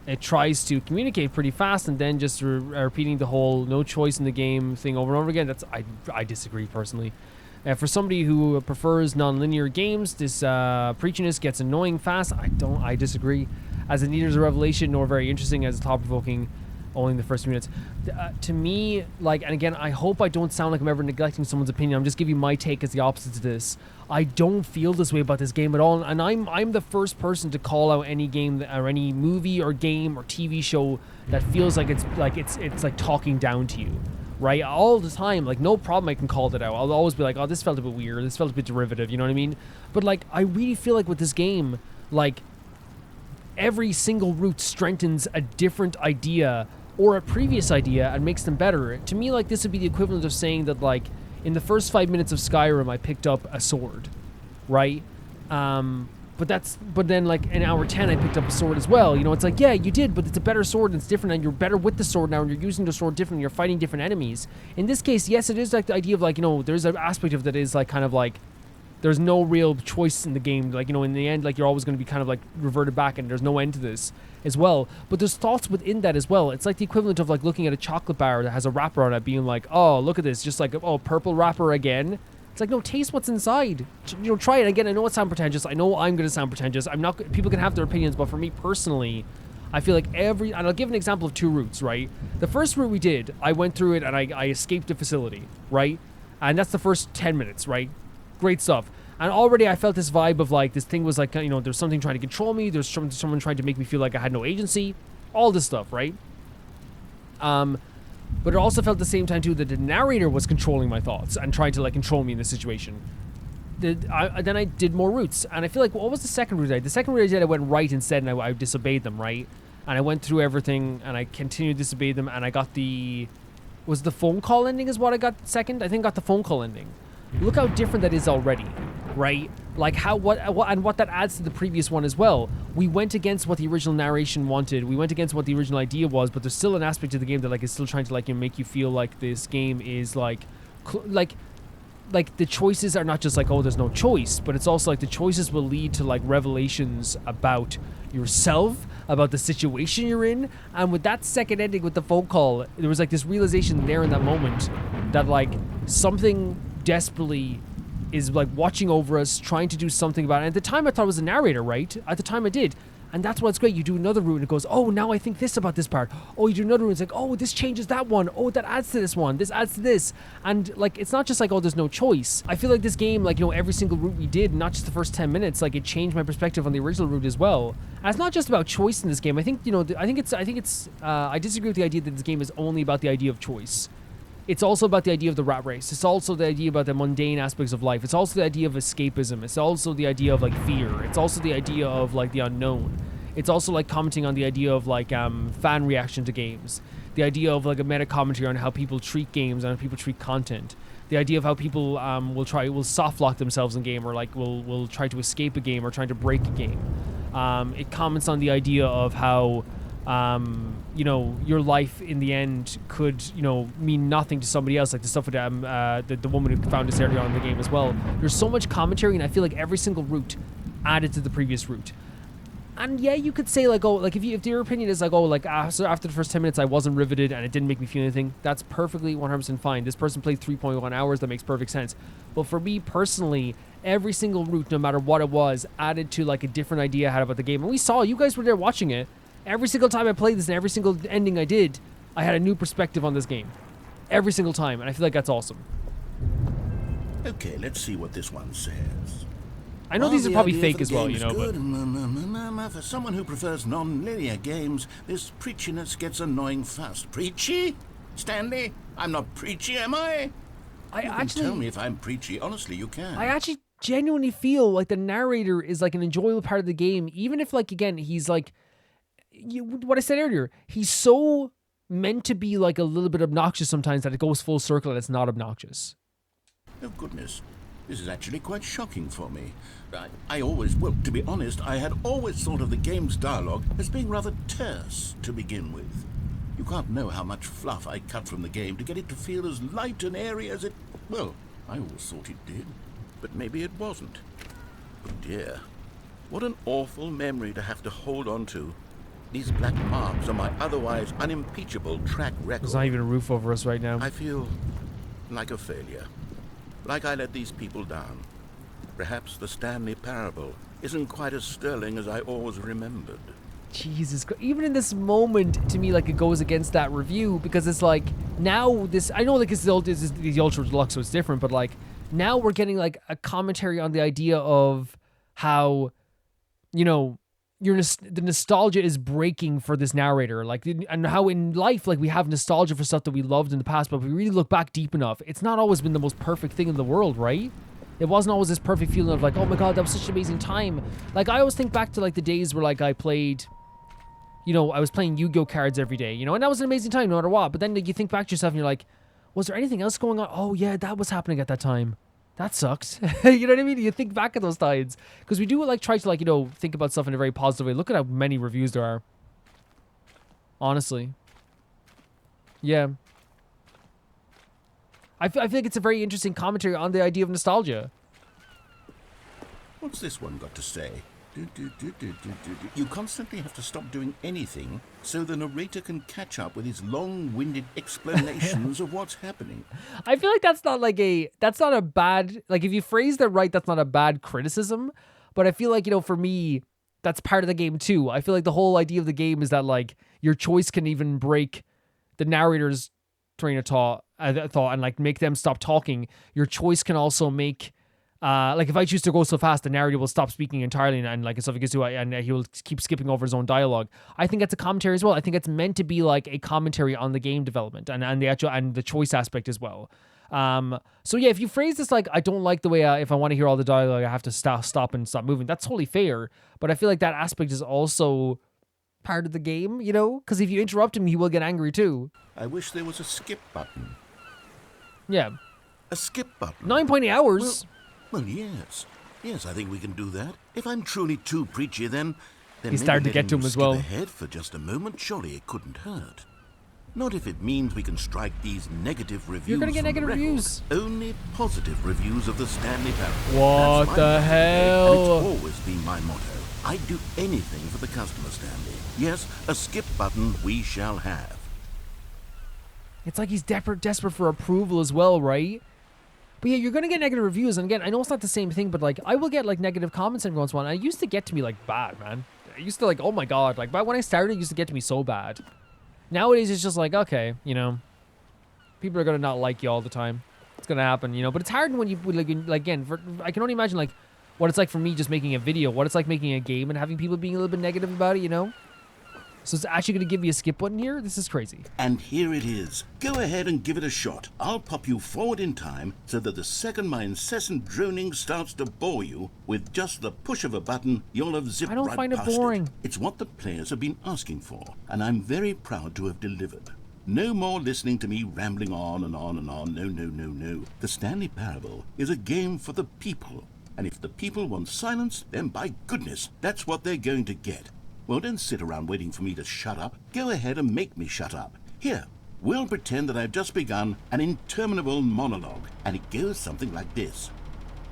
Speaker 1: It tries to communicate pretty fast and then just repeating the whole no choice in the game thing over and over again. I disagree personally. For somebody who prefers non-linear games, this preachiness gets annoying fast. I disagree. As it neither is a revelation nor very interesting as thought-provoking, only in the first few minutes. To me, like, and again, I hope I don't sound like I'm ever neglecting someone's opinion. I'm just giving my take as the opposite to this. I don't feel this way about this game at all, and I'm the first person to call out any game or any movie or game or TV show that feels like it's like talking down to you, right? All the time, like, no problem, I can call it out. I'll always be like, oh, this felt a bit weird, this felt a bit derivative, you know what I mean? But like, I really feel like with this game, like, every single route strengthens a different idea or a previous idea and makes them better. To me, like, this would be the equivalent of saying that, like, in the first 5 minutes of Skyrim, I picked up a sword, right? But then, like, in hour 10, I picked up a sword as well. You know, it's like, yeah, you did, but it's a better sword and it's different and you're better with the sword now and you're using the sword different and you're fighting different enemies. In this case, yes, it is like the idea of, like, you know, there's an aspect of that is, like, kind of like, there's no real choice in the game. Like, you know, in the end, like, you're always going to be kind of, like, reverted back and there's no end to this as well. But there's thoughts within that as well. It's like the equivalent of, like, looking at a chocolate bar that has a wrapper on it being like, oh, look at this. Just like, oh, purple wrapper again. It's like, no, taste what's inside. You know, try it. Again, I know it sounds pretentious. I know I'm going to sound pretentious. People can have their opinions, but for me personally, I feel like and I'll give an example of 2 routes, right? The first route we did, I went through it and I escaped the facility, right? And that's the first 10 minutes, right? Great stuff. And already I felt this vibe of, like, this thing was like, you know, there's something trying to control me. There's someone trying to make me feel like I had no agency. All this stuff, right? But it also felt at the same time, too, that the narrator was controlling my thoughts and trying to, like, control me in this situation. Then I did more routes. And I feel like, what was the second route I did? The second route I did, I went right instead and I disobeyed them, right? And I went through everything and I continued to disobey them and I got was the phone call ending is what I got second? I think I got the phone call ending. Look how different that is already, right? Like what that adds to the previous one as well. We went against what the original narration wanted. We went against what the original idea was, but there's still an aspect of the game that, like, is still trying to, like, you know, make you feel like this game is like the choices are not just like, oh, there's no choice, but it's also like the choices will lead to, like, revelations about yourself, about the situation you're in. And with that second ending with the phone call, there was, like, this realization there in that moment that, like, something desperately is, like, watching over us, trying to do something about it. And at the time I thought it was a narrator, right? At the time I did. And that's what's great. You do another route and it goes, oh, now I think this about this part. Oh, you do another route, it's like, oh, this changes that one. Oh, that adds to this one. This adds to this. And, like, it's not just like, oh, there's no choice. I feel like this game, like, you know, every single route we did, not just the first 10 minutes, like, it changed my perspective on the original route as well. And it's not just about choice in this game. I think, you know, I disagree with the idea that this game is only about the idea of choice. It's also about the idea of the rat race. It's also the idea about the mundane aspects of life. It's also the idea of escapism. It's also the idea of, like, fear. It's also the idea of, like, the unknown. It's also, like, commenting on the idea of, like, fan reaction to games. The idea of, like, a meta commentary on how people treat games and how people treat content. The idea of how people will soft lock themselves in game, or, like, will try to escape a game or trying to break a game. It comments on the idea of how you know, your life in the end could, you know, mean nothing to somebody else, like the stuff with the woman who found us earlier on in the game as well. There's so much commentary, and I feel like every single route added to the previous route. And yeah, you could say, like, oh, like, if your opinion is like, oh, like, after the first 10 minutes I wasn't riveted and it didn't make me feel anything, that's perfectly 100% fine. This person played 3.1 hours, that makes perfect sense. But for me personally, every single route, no matter what it was, added to, like, a different idea I had about the game. And we saw, you guys were there watching it. Every single time I played this and every single ending I did, I had a new perspective on this game. Every single time, and I feel like that's awesome.
Speaker 2: Okay, let's see what this one says.
Speaker 1: I know these are probably fake as well, you know,
Speaker 2: but... For someone who prefers non-linear games, this preachiness gets annoying fast. Preachy? Stanley? I'm not preachy, am I? You can tell me if I'm preachy. Honestly, you can.
Speaker 1: I actually genuinely feel like the narrator is, like, an enjoyable part of the game, even if, like, again, he's, like... what I said earlier, he's so meant to be, like, a little bit obnoxious sometimes that it goes full circle and it's not obnoxious.
Speaker 2: Oh, goodness. This is actually quite shocking for me. I always, well, to be honest, I had always thought of the game's dialogue as being rather terse to begin with. You can't know how much fluff I cut from the game to get it to feel as light and airy as it... Well, I always thought it did, but maybe it wasn't. Oh dear, what an awful memory to have to hold on to. These black marks are my otherwise unimpeachable track record.
Speaker 1: There's not even a roof over us right now.
Speaker 2: I feel like a failure. Like I let these people down. Perhaps the Stanley Parable isn't quite as sterling as I always remembered.
Speaker 1: Jesus Christ. Even in this moment, to me, like, it goes against that review, because it's like, now this, I know, like, this is the Ultra Deluxe, so it's different, but, like, now we're getting, like, a commentary on the idea of how, you know, the nostalgia is breaking for this narrator, like, and how in life, like, we have nostalgia for stuff that we loved in the past, but if we really look back deep enough, it's not always been the most perfect thing in the world, right? It wasn't always this perfect feeling of like, oh my god, that was such an amazing time. Like, I always think back to, like, the days where, like, I played, you know, I was playing Yu-Gi-Oh cards every day, you know, and that was an amazing time no matter what. But then, like, you think back to yourself and you're like, was there anything else going on? Oh yeah, that was happening at that time. That sucks. You know what I mean? You think back at those times, because we do, like, try to, like, you know, think about stuff in a very positive way. Look at how many reviews there are. Honestly. Yeah. I feel like it's a very interesting commentary on the idea of nostalgia.
Speaker 2: What's this one got to say? You constantly have to stop doing anything so the narrator can catch up with his long-winded explanations of what's happening.
Speaker 1: I feel like that's not a bad, like, if you phrase that right, that's not a bad criticism. But I feel like, you know, for me, that's part of the game too. I feel like the whole idea of the game is that, like, your choice can even break the narrator's train of thought and, like, make them stop talking. Your choice can also make, like, if I choose to go so fast, the narrator will stop speaking entirely, and like, stuff gets to, and he will keep skipping over his own dialogue. I think that's a commentary as well. I think it's meant to be like a commentary on the game development and the actual and the choice aspect as well. So yeah, if you phrase this like, I don't like the way if I want to hear all the dialogue, I have to stop and stop moving. That's totally fair, but I feel like that aspect is also part of the game, you know, because if you interrupt him, he will get angry too.
Speaker 2: I wish there was a skip button.
Speaker 1: Yeah,
Speaker 2: a skip button.
Speaker 1: 9.8 hours.
Speaker 2: Well, yes. Yes, I think we can do that. If I'm truly too preachy, then
Speaker 1: he's starting to get to him as well.
Speaker 2: Ahead for just a moment, surely it couldn't hurt. Not if it means we can strike these negative reviews.
Speaker 1: You're gonna get negative reviews.
Speaker 2: Only positive reviews of the Stanley Parable.
Speaker 1: What the hell?
Speaker 2: And it's always been my motto. I'd do anything for the customer, Stanley. Yes, a skip button we shall have.
Speaker 1: It's like he's desperate for approval as well, right? But yeah, you're gonna get negative reviews, and again, I know it's not the same thing, but like, I will get like negative comments every once in a while. And it used to get to me like bad, man. I used to like, oh my god, like, but when I started, it used to get to me so bad. Nowadays, it's just like, okay, you know, people are gonna not like you all the time. It's gonna happen, you know. But it's hard when you like again. I can only imagine like what it's like for me just making a video, what it's like making a game, and having people being a little bit negative about it, you know. So it's actually going to give me a skip button here? This is crazy.
Speaker 2: And here it is. Go ahead and give it a shot. I'll pop you forward in time so that the second my incessant droning starts to bore you, with just the push of a button, you'll have zipped right past it.
Speaker 1: I don't find it boring.
Speaker 2: It's what the players have been asking for, and I'm very proud to have delivered. No more listening to me rambling on and on and on. No, no, no, no. The Stanley Parable is a game for the people. And if the people want silence, then by goodness, that's what they're going to get. Well, don't sit around waiting for me to shut up. Go ahead and make me shut up. Here, we'll pretend that I've just begun an interminable monologue, and it goes something like this.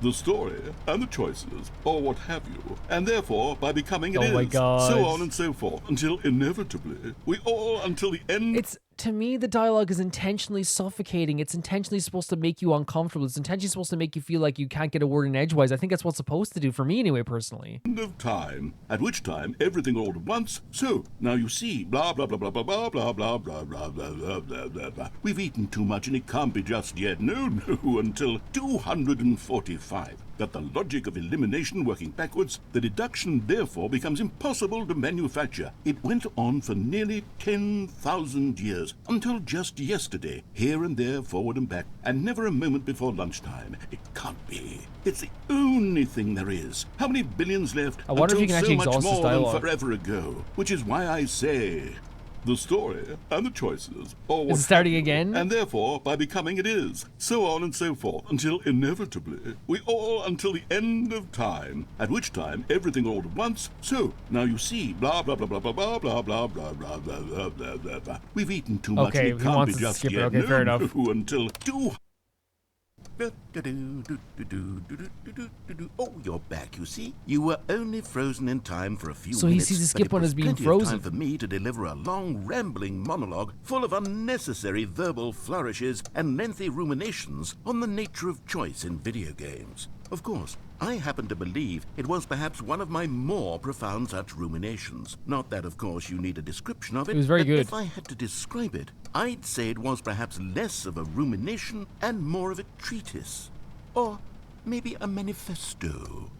Speaker 2: The story and the choices, or what have you, and therefore, by becoming it is, so on and so forth, until inevitably, we all, until the end...
Speaker 1: It's, to me, the dialogue is intentionally suffocating. It's intentionally supposed to make you uncomfortable. It's intentionally supposed to make you feel like you can't get a word in edgewise. I think that's what's supposed to do, for me anyway, personally.
Speaker 2: End of time, at which time, everything all at once, so, now you see, blah, blah, blah, blah, blah, blah, blah, blah, blah, blah, blah, blah, blah, blah, blah. We've eaten too much and it can't be just yet. No, no, until 245. That the logic of elimination working backwards, the deduction therefore becomes impossible to manufacture. It went on for nearly 10,000 years, until just yesterday, here and there, forward and back, and never a moment before lunchtime. It can't be. It's the only thing there is. How many billions left?
Speaker 1: I wonder if you can actually exhaust this dialogue.
Speaker 2: Forever ago. Which is why I say,
Speaker 4: The story and the choices are what
Speaker 1: Is it starting
Speaker 4: happen,
Speaker 1: again?
Speaker 4: and therefore by becoming it is. So on and so forth, until inevitably we all until the end of time, at which time everything all at once. So now you see, blah blah blah blah blah blah blah blah blah blah blah blah blah blah blah. We've eaten too much
Speaker 1: Okay,
Speaker 4: and it
Speaker 1: he
Speaker 4: can't
Speaker 1: wants
Speaker 4: be
Speaker 1: us to
Speaker 4: just
Speaker 1: skip it.
Speaker 4: yet.
Speaker 1: Okay,
Speaker 4: no,
Speaker 1: fair enough.
Speaker 4: no, until
Speaker 2: Oh, you're back, you see? You were only frozen in time for a few
Speaker 1: So he
Speaker 2: minutes.
Speaker 1: sees the
Speaker 2: but
Speaker 1: skip
Speaker 2: it
Speaker 1: one
Speaker 2: was
Speaker 1: as being
Speaker 2: plenty of
Speaker 1: frozen.
Speaker 2: time for me to deliver a long, rambling monologue full of unnecessary verbal flourishes and lengthy ruminations on the nature of choice in video games. Of course, I happen to believe it was perhaps one of my more profound such ruminations. Not that, of course, you need a description of it.
Speaker 1: It was very
Speaker 2: but
Speaker 1: good.
Speaker 2: If I had to describe it, I'd say it was perhaps less of a rumination and more of a treatise. Or maybe a manifesto.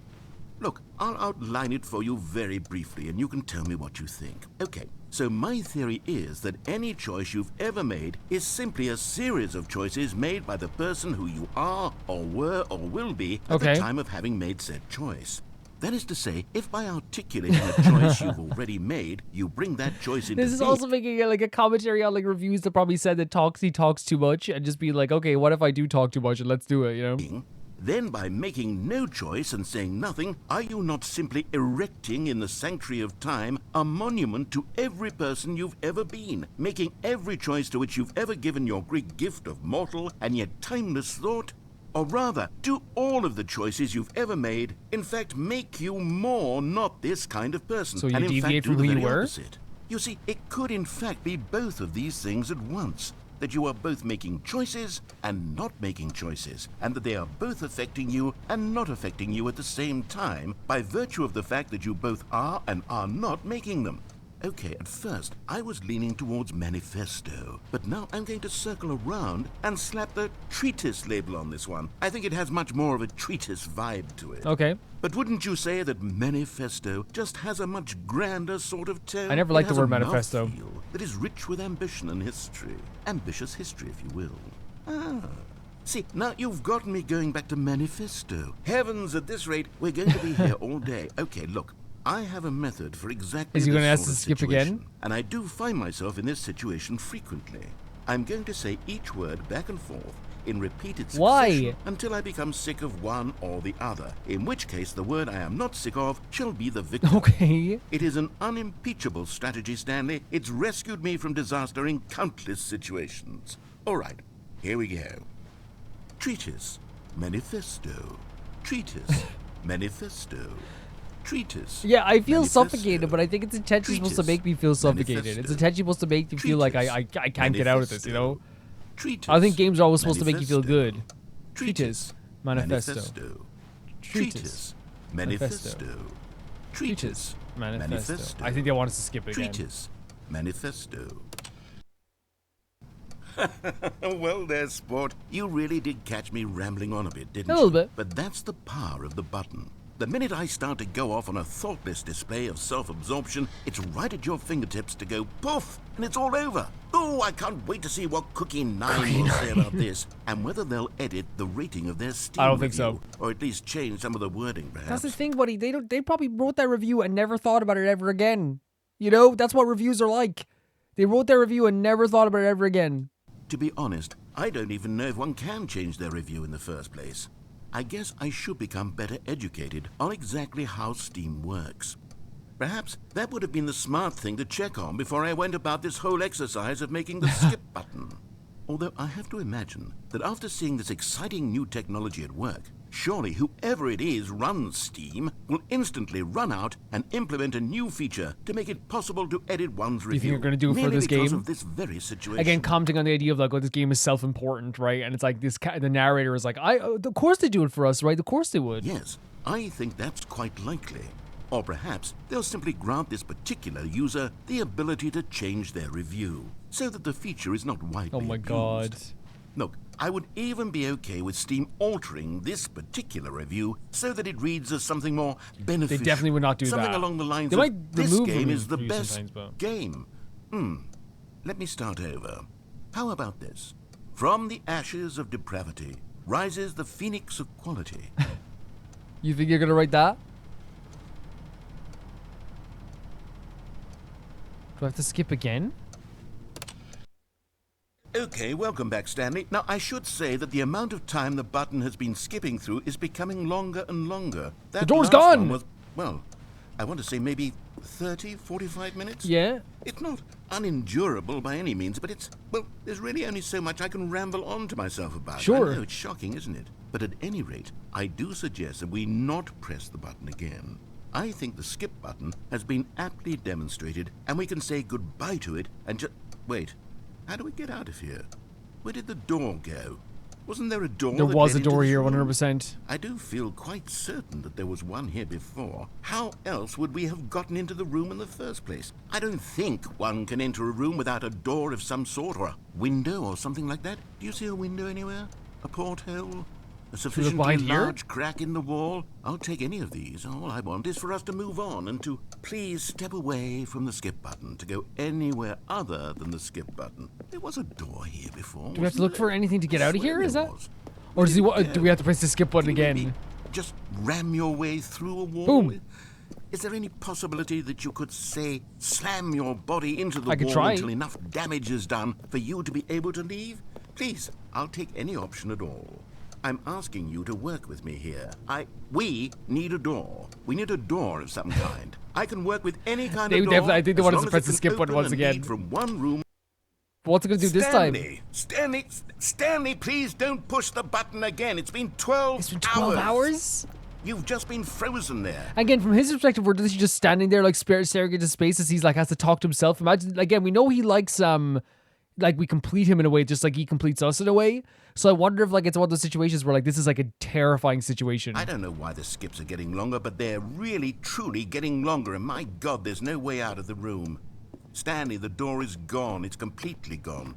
Speaker 2: Look, I'll outline it for you very briefly and you can tell me what you think. Okay, so my theory is that any choice you've ever made is simply a series of choices made by the person who you are or were or will be at
Speaker 1: Okay.
Speaker 2: the time of having made said choice. That is to say, if by articulating a choice you've already made, you bring that choice into
Speaker 1: This is
Speaker 2: being,
Speaker 1: also making it like a commentary on like reviews that probably said that he talks too much, and just be like, okay, what if I do talk too much and let's do it, you know?
Speaker 2: then by making no choice and saying nothing, are you not simply erecting in the sanctuary of time a monument to every person you've ever been, making every choice to which you've ever given your great gift of mortal and yet timeless thought? Or rather, do all of the choices you've ever made, in fact, make you more not this kind of person?
Speaker 1: So you
Speaker 2: and in fact,
Speaker 1: deviate
Speaker 2: do
Speaker 1: from
Speaker 2: the
Speaker 1: who you
Speaker 2: very
Speaker 1: were?
Speaker 2: opposite? You see, it could in fact be both of these things at once. That you are both making choices and not making choices, and that they are both affecting you and not affecting you at the same time by virtue of the fact that you both are and are not making them. Okay, at first, I was leaning towards manifesto, but now I'm going to circle around and slap the treatise label on this one. I think it has much more of a treatise vibe to it.
Speaker 1: Okay.
Speaker 2: But wouldn't you say that manifesto just has a much grander sort of tone?
Speaker 1: I never
Speaker 2: It
Speaker 1: liked the
Speaker 2: has a
Speaker 1: word manifesto.
Speaker 2: mouthfeel that is rich with ambition and history. Ambitious history, if you will. Ah. See, now you've gotten me going back to manifesto. Heavens, at this rate, we're going to be here all day. Okay, look. I have a method for exactly
Speaker 1: Is he
Speaker 2: this
Speaker 1: gonna ask
Speaker 2: sort
Speaker 1: to
Speaker 2: of
Speaker 1: skip
Speaker 2: situation,
Speaker 1: again?
Speaker 2: and I do find myself in this situation frequently. I'm going to say each word back and forth in repeated succession
Speaker 1: Why?
Speaker 2: until I become sick of one or the other, in which case the word I am not sick of shall be the victim.
Speaker 1: Okay.
Speaker 2: It is an unimpeachable strategy, Stanley. It's rescued me from disaster in countless situations. All right, here we go. Treatise, manifesto. Treatise, manifesto. Treatise.
Speaker 1: Yeah, I feel
Speaker 2: manifesto,
Speaker 1: suffocated, but I think it's intentionally supposed to
Speaker 2: treatise,
Speaker 1: make me feel suffocated.
Speaker 2: manifesto,
Speaker 1: It's intentionally supposed to make you feel like I can't get out of this, you know?
Speaker 2: treatise,
Speaker 1: I think games are always supposed to make you feel
Speaker 2: manifesto,
Speaker 1: good. Treatise, manifesto.
Speaker 2: Treatise, manifesto. Treatise,
Speaker 1: Manifesto. I think they want us to skip it again.
Speaker 2: Treatise, manifesto. Well there, sport. You really did catch me rambling on a bit, didn't you?
Speaker 1: A little bit.
Speaker 2: But that's the power of the button. The minute I start to go off on a thoughtless display of self-absorption, it's right at your fingertips to go poof, and it's all over. Oh, I can't wait to see what Cookie 9 will say about this, and whether they'll edit the rating of their Steam
Speaker 1: I don't think
Speaker 2: review,
Speaker 1: so.
Speaker 2: or at least change some of the wording, perhaps.
Speaker 1: That's the thing, buddy. They probably wrote that review and never thought about it ever again. You know, that's what reviews are like. They wrote their review and never thought about it ever again.
Speaker 2: To be honest, I don't even know if one can change their review in the first place. I guess I should become better educated on exactly how Steam works. Perhaps that would have been the smart thing to check on before I went about this whole exercise of making the skip button. Although I have to imagine that after seeing this exciting new technology at work, surely whoever it is runs Steam will instantly run out and implement a new feature to make it possible to edit one's review.
Speaker 1: think they're gonna do it for
Speaker 2: merely
Speaker 1: this
Speaker 2: because
Speaker 1: game?
Speaker 2: of this very situation.
Speaker 1: Again, commenting on the idea of like, oh, this game is self-important, right? And it's like the narrator is like, of course they do it for us, right? Of course they would.
Speaker 2: Yes, I think that's quite likely. Or perhaps they'll simply grant this particular user the ability to change their review, so that the feature is not widely
Speaker 1: Oh my
Speaker 2: abused.
Speaker 1: god.
Speaker 2: Look, I would even be okay with Steam altering this particular review so that it reads as something more beneficial.
Speaker 1: definitely would not do
Speaker 2: something
Speaker 1: that.
Speaker 2: along the lines
Speaker 1: They
Speaker 2: of,
Speaker 1: might
Speaker 2: this
Speaker 1: remove
Speaker 2: game is the
Speaker 1: reviews
Speaker 2: best
Speaker 1: sometimes, but-
Speaker 2: game. Let me start over. How about this? From the ashes of depravity rises the phoenix of quality.
Speaker 1: You think you're gonna write that? Do I have to skip again?
Speaker 2: Okay, welcome back, Stanley. Now, I should say that the amount of time the button has been skipping through is becoming longer and longer. That
Speaker 1: door's
Speaker 2: last
Speaker 1: gone!
Speaker 2: one was, well, I want to say maybe 30, 45 minutes?
Speaker 1: Yeah.
Speaker 2: It's not unendurable by any means, but it's, well, there's really only so much I can ramble on to myself about.
Speaker 1: Sure.
Speaker 2: I know, it's shocking, isn't it? But at any rate, I do suggest that we not press the button again. I think the skip button has been aptly demonstrated, and we can say goodbye to it and just... Wait, how do we get out of here? Where did the door go? Wasn't there a door?
Speaker 1: There
Speaker 2: that
Speaker 1: was a
Speaker 2: led into
Speaker 1: door
Speaker 2: this
Speaker 1: here,
Speaker 2: room?
Speaker 1: 100%.
Speaker 2: I do feel quite certain that there was one here before. How else would we have gotten into the room in the first place? I don't think one can enter a room without a door of some sort, or a window or something like that. Do you see a window anywhere? A porthole? A sufficiently
Speaker 1: behind here?
Speaker 2: large crack in the wall? I'll take any of these. All I want is for us to move on and to please step away from the skip button, to go anywhere other than the skip button. There was a door here before.
Speaker 1: Do we have to look for anything to get out of here? Is that? Or
Speaker 2: Or
Speaker 1: does he? Do we have to press the skip button again?
Speaker 2: Just ram your way through a wall?
Speaker 1: Boom.
Speaker 2: Is there any possibility that you could, say, slam your body into the
Speaker 1: I could
Speaker 2: wall
Speaker 1: try.
Speaker 2: until enough damage is done for you to be able to leave? Please, I'll take any option at all. I'm asking you to work with me here. We need a door. We need a door of some kind. I can work with any kind
Speaker 1: They
Speaker 2: of door.
Speaker 1: definitely- I think they
Speaker 2: as
Speaker 1: want us
Speaker 2: long
Speaker 1: to
Speaker 2: as
Speaker 1: press
Speaker 2: it
Speaker 1: the
Speaker 2: can
Speaker 1: skip button
Speaker 2: open
Speaker 1: once
Speaker 2: and
Speaker 1: again.
Speaker 2: lead from one room.
Speaker 1: What's it gonna do this time?
Speaker 2: Stanley, please don't push the button again. It's been 12
Speaker 1: It's been 12 hours?
Speaker 2: You've just been frozen there.
Speaker 1: Again, from his perspective, we're literally just standing there, like, staring into space as he's, like, has to talk to himself. Imagine, again, we know he likes, like, we complete him in a way, just like he completes us in a way. So I wonder if, like, it's one of those situations where, like, this is, like, a terrifying situation.
Speaker 2: I don't know why the skips are getting longer, but they're really, truly getting longer. And my God, there's no way out of the room. Stanley, the door is gone. It's completely gone.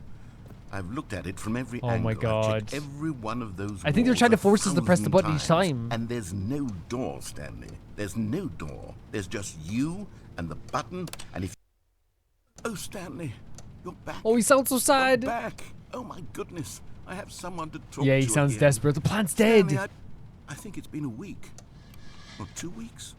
Speaker 2: I've looked at it from every
Speaker 1: Oh
Speaker 2: angle.
Speaker 1: my
Speaker 2: I've
Speaker 1: God.
Speaker 2: checked every one of those
Speaker 1: I think they're
Speaker 2: walls
Speaker 1: trying to
Speaker 2: a
Speaker 1: force us to press the button each
Speaker 2: 1,000
Speaker 1: time.
Speaker 2: And there's no door, Stanley. There's no door. There's just you and the button. And if... Oh, Stanley, you're back.
Speaker 1: Oh, he sounds so
Speaker 2: You're
Speaker 1: sad.
Speaker 2: back. Oh, my goodness. I have someone to talk
Speaker 1: Yeah,
Speaker 2: to
Speaker 1: he sounds
Speaker 2: again.
Speaker 1: desperate. The plant's dead.
Speaker 2: Stanley, I think it's been a week. Or 2 weeks.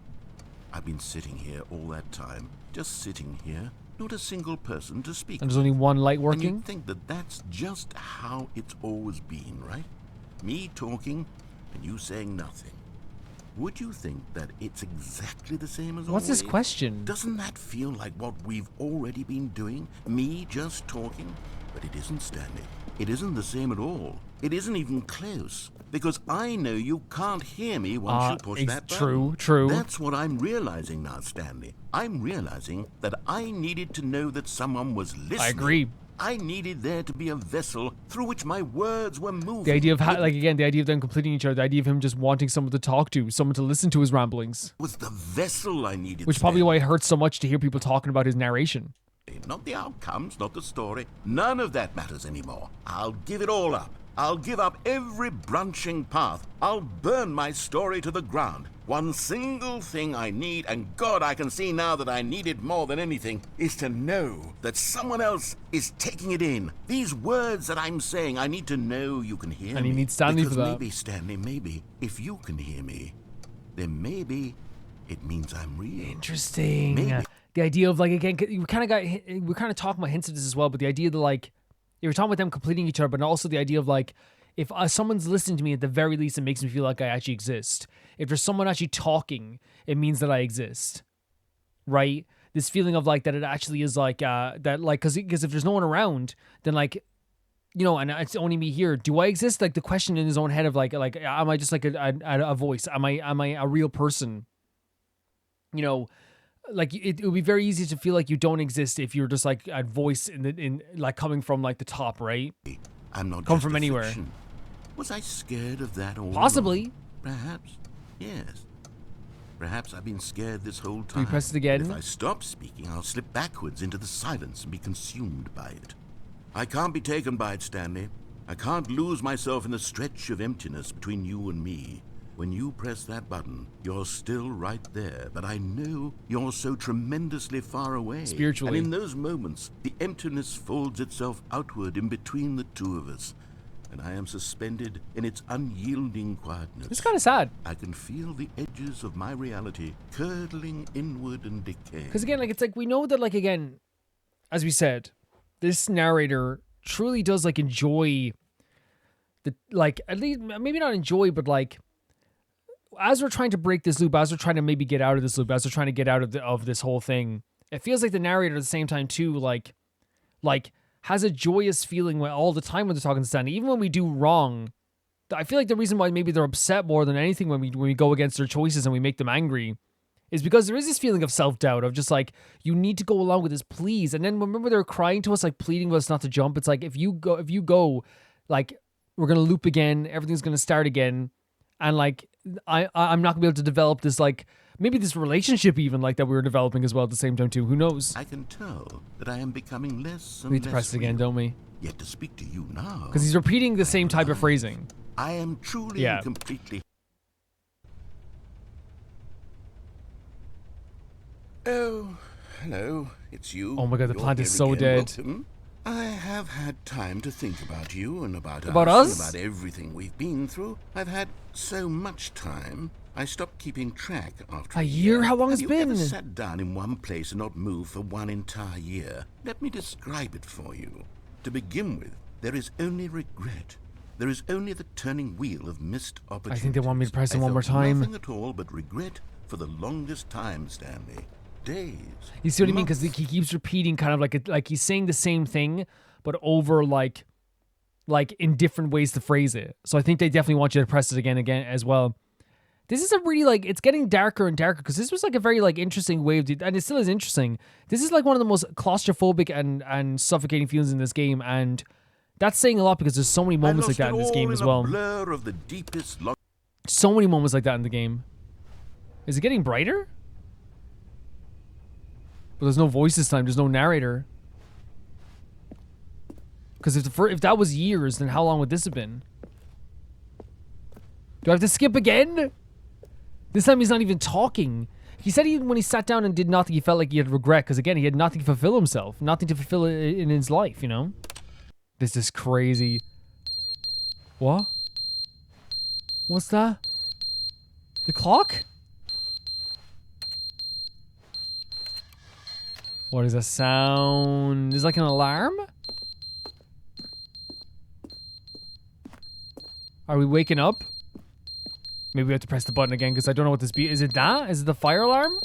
Speaker 2: I've been sitting here all that time. Just sitting here. Not a single person to speak
Speaker 1: And there's
Speaker 2: with.
Speaker 1: only one light
Speaker 2: And
Speaker 1: working.
Speaker 2: you think that that's just how it's always been, right? Me talking and you saying nothing. Would you think that it's exactly the same as
Speaker 1: What's this
Speaker 2: always?
Speaker 1: question?
Speaker 2: Doesn't that feel like what we've already been doing? Me just talking? But it isn't, Stanley. It isn't the same at all. It isn't even close. Because I know you can't hear me once you push that button.
Speaker 1: True.
Speaker 2: That's what I'm realizing now, Stanley. I'm realizing that I needed to know that someone was listening.
Speaker 1: I agree.
Speaker 2: I needed there to be a vessel through which my words were moving.
Speaker 1: The idea of like again, the idea of them completing each other, the idea of him just wanting someone to talk to, someone to listen to his ramblings,
Speaker 2: was the vessel I needed.
Speaker 1: which probably why it hurts so much to hear people talking about his narration.
Speaker 2: Not the outcomes, not the story. None of that matters anymore. I'll give it all up. I'll give up every branching path. I'll burn my story to the ground. One single thing I need, and God, I can see now that I need it more than anything, is to know that someone else is taking it in. These words that I'm saying, I need to know you can hear me.
Speaker 1: And he needs Stanley
Speaker 2: because
Speaker 1: for that.
Speaker 2: Maybe, Stanley, maybe, if you can hear me, then maybe it means I'm real.
Speaker 1: Interesting.
Speaker 2: Maybe.
Speaker 1: The idea of like again, we kind of talking about hints of this as well, but the idea that like you were talking about them completing each other, but also the idea of like if someone's listening to me, at the very least, it makes me feel like I actually exist. If there's someone actually talking, it means that I exist, right? This feeling of like that it actually is like that like because if there's no one around, then like you know, and it's only me here. Do I exist? Like the question in his own head of like am I just like a voice? Am I a real person? You know. Like it would be very easy to feel like you don't exist if you're just like a voice in like coming from like the top, right?
Speaker 2: I'm not
Speaker 1: Come
Speaker 2: just
Speaker 1: from
Speaker 2: a
Speaker 1: anywhere.
Speaker 2: fiction. Was I scared of that all
Speaker 1: Possibly.
Speaker 2: along? Perhaps. Yes. Perhaps I've been scared this whole
Speaker 1: we
Speaker 2: time.
Speaker 1: press it again?
Speaker 2: If I stop speaking, I'll slip backwards into the silence and be consumed by it. I can't be taken by it, Stanley. I can't lose myself in the stretch of emptiness between you and me. When you press that button, you're still right there, but I know you're so tremendously far away.
Speaker 1: Spiritually.
Speaker 2: And in those moments, the emptiness folds itself outward in between the two of us, and I am suspended in its unyielding quietness.
Speaker 1: It's kind of sad.
Speaker 2: I can feel the edges of my reality curdling inward and decay.
Speaker 1: Because again, like it's like we know that like again, as we said, this narrator truly does like enjoy the, like, at least maybe not enjoy, but like as we're trying to break this loop, as we're trying to maybe get out of this loop, as we're trying to get out of this whole thing, it feels like the narrator at the same time too, like has a joyous feeling all the time when they're talking to Stanley, even when we do wrong. I feel like the reason why maybe they're upset more than anything when we go against their choices and we make them angry is because there is this feeling of self-doubt of just like, you need to go along with this, please. And then remember they're crying to us, like pleading with us not to jump. It's like, if you go, like, we're going to loop again, everything's going to start again. And like, I'm not gonna be able to develop this, like, maybe this relationship even, like, that we were developing as well at the same time too. Who knows?
Speaker 2: I can tell that I am becoming less and
Speaker 1: We need to
Speaker 2: less
Speaker 1: press it again,
Speaker 2: real.
Speaker 1: don't we?
Speaker 2: Yet to speak to you now,
Speaker 1: Because he's repeating the same type of phrasing.
Speaker 2: I am truly
Speaker 1: Yeah.
Speaker 2: and completely... Oh, hello. It's you.
Speaker 1: Oh my God, the
Speaker 2: You're
Speaker 1: plant is
Speaker 2: here
Speaker 1: so
Speaker 2: again.
Speaker 1: dead.
Speaker 2: Welcome. I have had time to think about you and about
Speaker 1: About
Speaker 2: us,
Speaker 1: us?
Speaker 2: and about everything we've been through. I've had so much time. I stopped keeping track after
Speaker 1: A year? How long
Speaker 2: Have
Speaker 1: has
Speaker 2: you
Speaker 1: been?
Speaker 2: ever sat down in one place and not moved for one entire year? Let me describe it for you. To begin with, there is only regret. There is only the turning wheel of missed
Speaker 1: I
Speaker 2: opportunities.
Speaker 1: think they want me to press it
Speaker 2: I
Speaker 1: one more
Speaker 2: felt
Speaker 1: time.
Speaker 2: Nothing at all but regret for the longest time, Stanley. Days.
Speaker 1: You see what I mean? Because
Speaker 2: months.
Speaker 1: he keeps repeating kind of like he's saying the same thing, but over like in different ways to phrase it. So I think they definitely want you to press it again as well. This is a really, like, it's getting darker and darker because this was like a very like interesting way of, and it still is interesting. This is like one of the most claustrophobic and suffocating feelings in this game, and that's saying a lot because there's so many moments like that in this game as well.
Speaker 2: Blur of the deepest
Speaker 1: So many moments like that in the game. Is it getting brighter? But there's no voice this time. There's no narrator. Because if that was years, then how long would this have been? Do I have to skip again? This time he's not even talking. He said even when he sat down and did nothing, he felt like he had regret. Because again, he had nothing to fulfill himself. Nothing to fulfill in his life, you know? This is crazy. What? What's that? The clock? What is that sound? Is it like an alarm? Are we waking up? Maybe we have to press the button again because I don't know what this be. Is it that? Is it the fire alarm?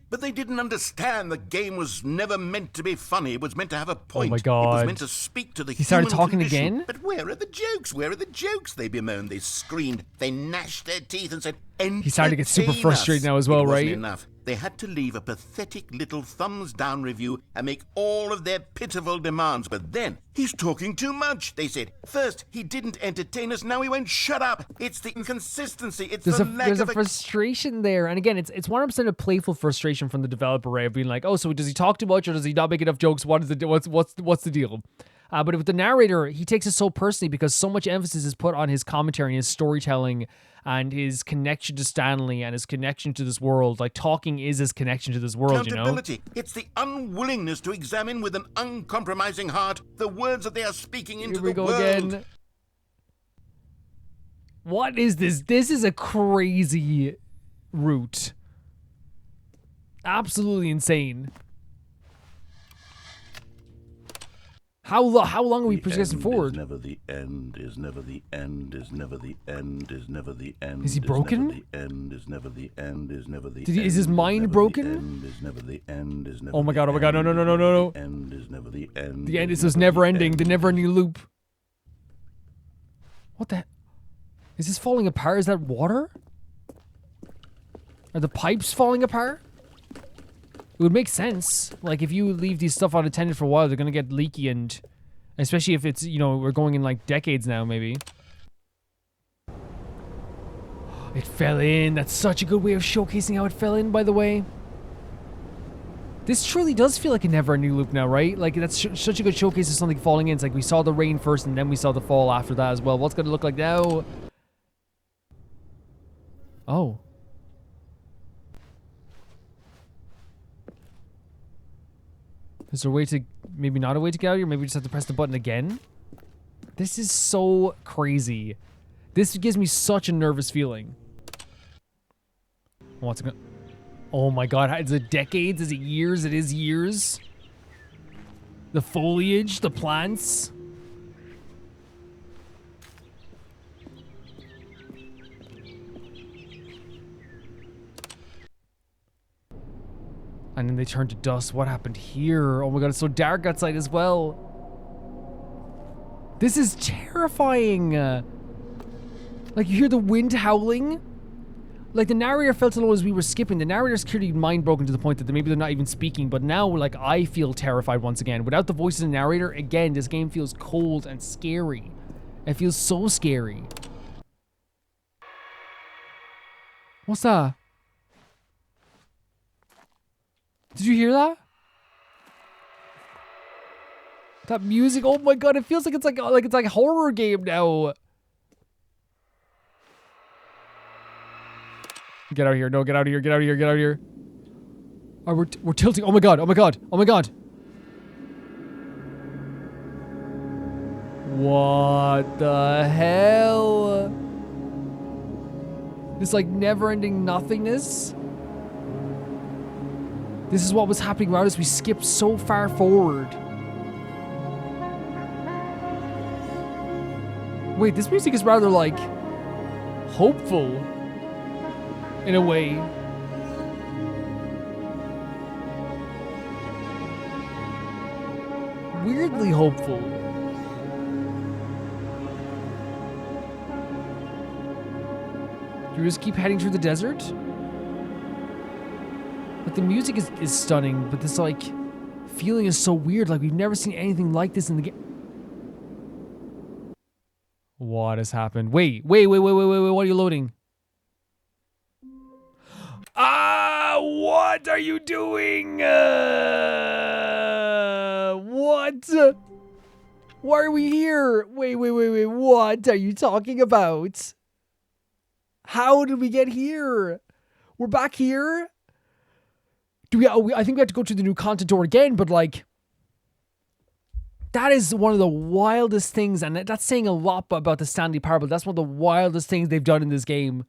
Speaker 2: But they didn't understand the game was never meant to be funny. It was meant to have a point.
Speaker 1: Oh my
Speaker 2: It
Speaker 1: God.
Speaker 2: was meant to speak to the
Speaker 1: He started
Speaker 2: human
Speaker 1: talking
Speaker 2: condition.
Speaker 1: again?
Speaker 2: But where are the jokes? Where are the jokes? They bemoaned. They screamed. They gnashed their teeth and said,
Speaker 1: He's starting to get super
Speaker 2: "Entertain
Speaker 1: frustrated
Speaker 2: us."
Speaker 1: now as well,
Speaker 2: It wasn't
Speaker 1: right?
Speaker 2: enough. They had to leave a pathetic little thumbs down review and make all of their pitiful demands. But then, he's talking too much, they said. First, he didn't entertain us. Now he won't shut up. It's the inconsistency. It's the lack
Speaker 1: There's a
Speaker 2: of
Speaker 1: frustration there, and again, it's 100% a playful frustration from the developer, right? Of being like, oh, so does he talk too much or does he not make enough jokes? What's the deal? But with the narrator, he takes it so personally because so much emphasis is put on his commentary and his storytelling and his connection to Stanley and his connection to this world. Like, talking is his connection to this world, you know?
Speaker 2: accountability. It's the unwillingness to examine with an uncompromising heart the words that they are speaking into
Speaker 1: Here we
Speaker 2: the
Speaker 1: go
Speaker 2: world.
Speaker 1: again. What is this? This is a crazy route. Absolutely insane. How long are we progressing forward?
Speaker 2: Never the end is never the end is never the end is never the end.
Speaker 1: Is he broken?
Speaker 2: The end is never the end is never the
Speaker 1: Did he- is his mind broken?
Speaker 2: Is never the end is never
Speaker 1: Oh my God,
Speaker 2: the
Speaker 1: oh my God, no,
Speaker 2: end
Speaker 1: no, no,
Speaker 2: is
Speaker 1: no,
Speaker 2: never
Speaker 1: no.
Speaker 2: the end is never the end.
Speaker 1: The end is just never ending, the never ending loop. What the? Is this falling apart? Is that water? Are the pipes falling apart? It would make sense. Like, if you leave these stuff unattended for a while, they're gonna get leaky, and especially if it's, you know, we're going in like decades now, maybe. It fell in. That's such a good way of showcasing how it fell in, by the way. This truly does feel like a never-ending loop now, right? Like, that's such a good showcase of something falling in. It's like we saw the rain first, and then we saw the fall after that as well. What's gonna look like now? Oh. Is there a way to, maybe not a way to get out here? Maybe we just have to press the button again? This is so crazy. This gives me such a nervous feeling. What's it gonna... Oh my god, is it decades? Is it years? It is years. The foliage, the plants. And then they turn to dust. What happened here? Oh my god, it's so dark outside as well. This is terrifying. Like, you hear the wind howling. Like, the narrator felt alone as we were skipping. The narrator's clearly mind-broken to the point that maybe they're not even speaking. But now, like, I feel terrified once again. Without the voices of the narrator, again, this game feels cold and scary. It feels so scary. What's that? Did you hear that? That music, oh my god, it feels like it's like a horror game now. Get out of here. No, get out of here. Get out of here. Get out of here. Oh, we're tilting. Oh my god. Oh my god. Oh my god. What the hell? This like never-ending nothingness. This is what was happening around us. We skipped so far forward. Wait, this music is rather like hopeful in a way. Weirdly hopeful. Do you just keep heading through the desert? Like, the music is stunning, but this, like, feeling is so weird. Like, we've never seen anything like this in the game. What has happened? Wait. What are you loading? Ah, what are you doing? What? Why are we here? Wait. What are you talking about? How did we get here? We're back here? I think we have to go to the new content door again, but like, that is one of the wildest things, and that's saying a lot about the Stanley Parable. That's one of the wildest things they've done in this game.